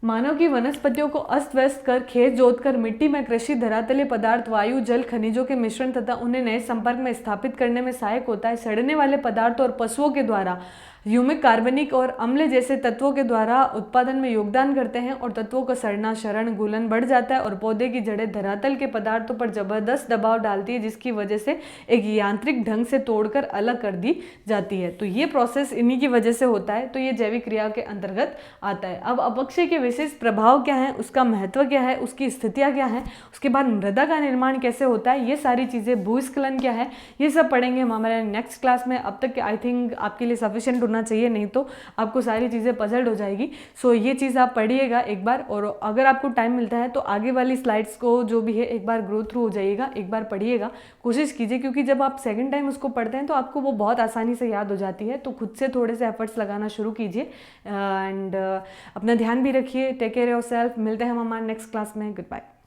मानव की वनस्पतियों को अस्त व्यस्त कर, खेत जोतकर, मिट्टी में कृषि, धरातलीय पदार्थ, वायु, जल, खनिजों के मिश्रण तथा उन्हें नए संपर्क में स्थापित करने में सहायक होता है। सड़ने वाले पदार्थों और पशुओं के द्वारा ह्यूमिक, कार्बनिक और अम्ल जैसे तत्वों के द्वारा उत्पादन में योगदान करते हैं और तत्वों का सड़ना, क्षरण, गूलन बढ़ जाता है और पौधे की जड़ें धरातल के पदार्थों पर जबरदस्त दबाव डालती है, जिसकी वजह से एक यांत्रिक ढंग से तोड़कर अलग कर दी जाती है। तो ये प्रोसेस इन्हीं की वजह से होता है, तो ये जैविक क्रिया के अंतर्गत आता है। अब अपक्षय के विशेष प्रभाव क्या है, उसका महत्व क्या है, उसकी स्थितियाँ क्या है, उसके बाद मृदा का निर्माण कैसे होता है, ये सारी चीज़ें, भूस्खलन क्या है, ये सब पढ़ेंगे हम हमारे नेक्स्ट क्लास में। अब तक आई थिंक आपके लिए सफिशिएंट होना चाहिए, नहीं तो आपको सारी चीज़ें पजल्ड हो जाएगी। सो ये चीज़ आप पढ़िएगा एक बार, और अगर आपको टाइम मिलता है तो आगे वाली स्लाइड्स को जो भी है एक बार ग्रो थ्रू हो जाइएगा, एक बार पढ़िएगा, कोशिश कीजिए, क्योंकि जब आप सेकंड टाइम उसको पढ़ते हैं तो आपको वो बहुत आसानी से याद हो जाती है। तो खुद से थोड़े से एफर्ट्स लगाना शुरू कीजिए एंड अपना ध्यान भी रखिए। Take care yourself. मिलते हैं हम हमारे नेक्स्ट क्लास में। Good bye.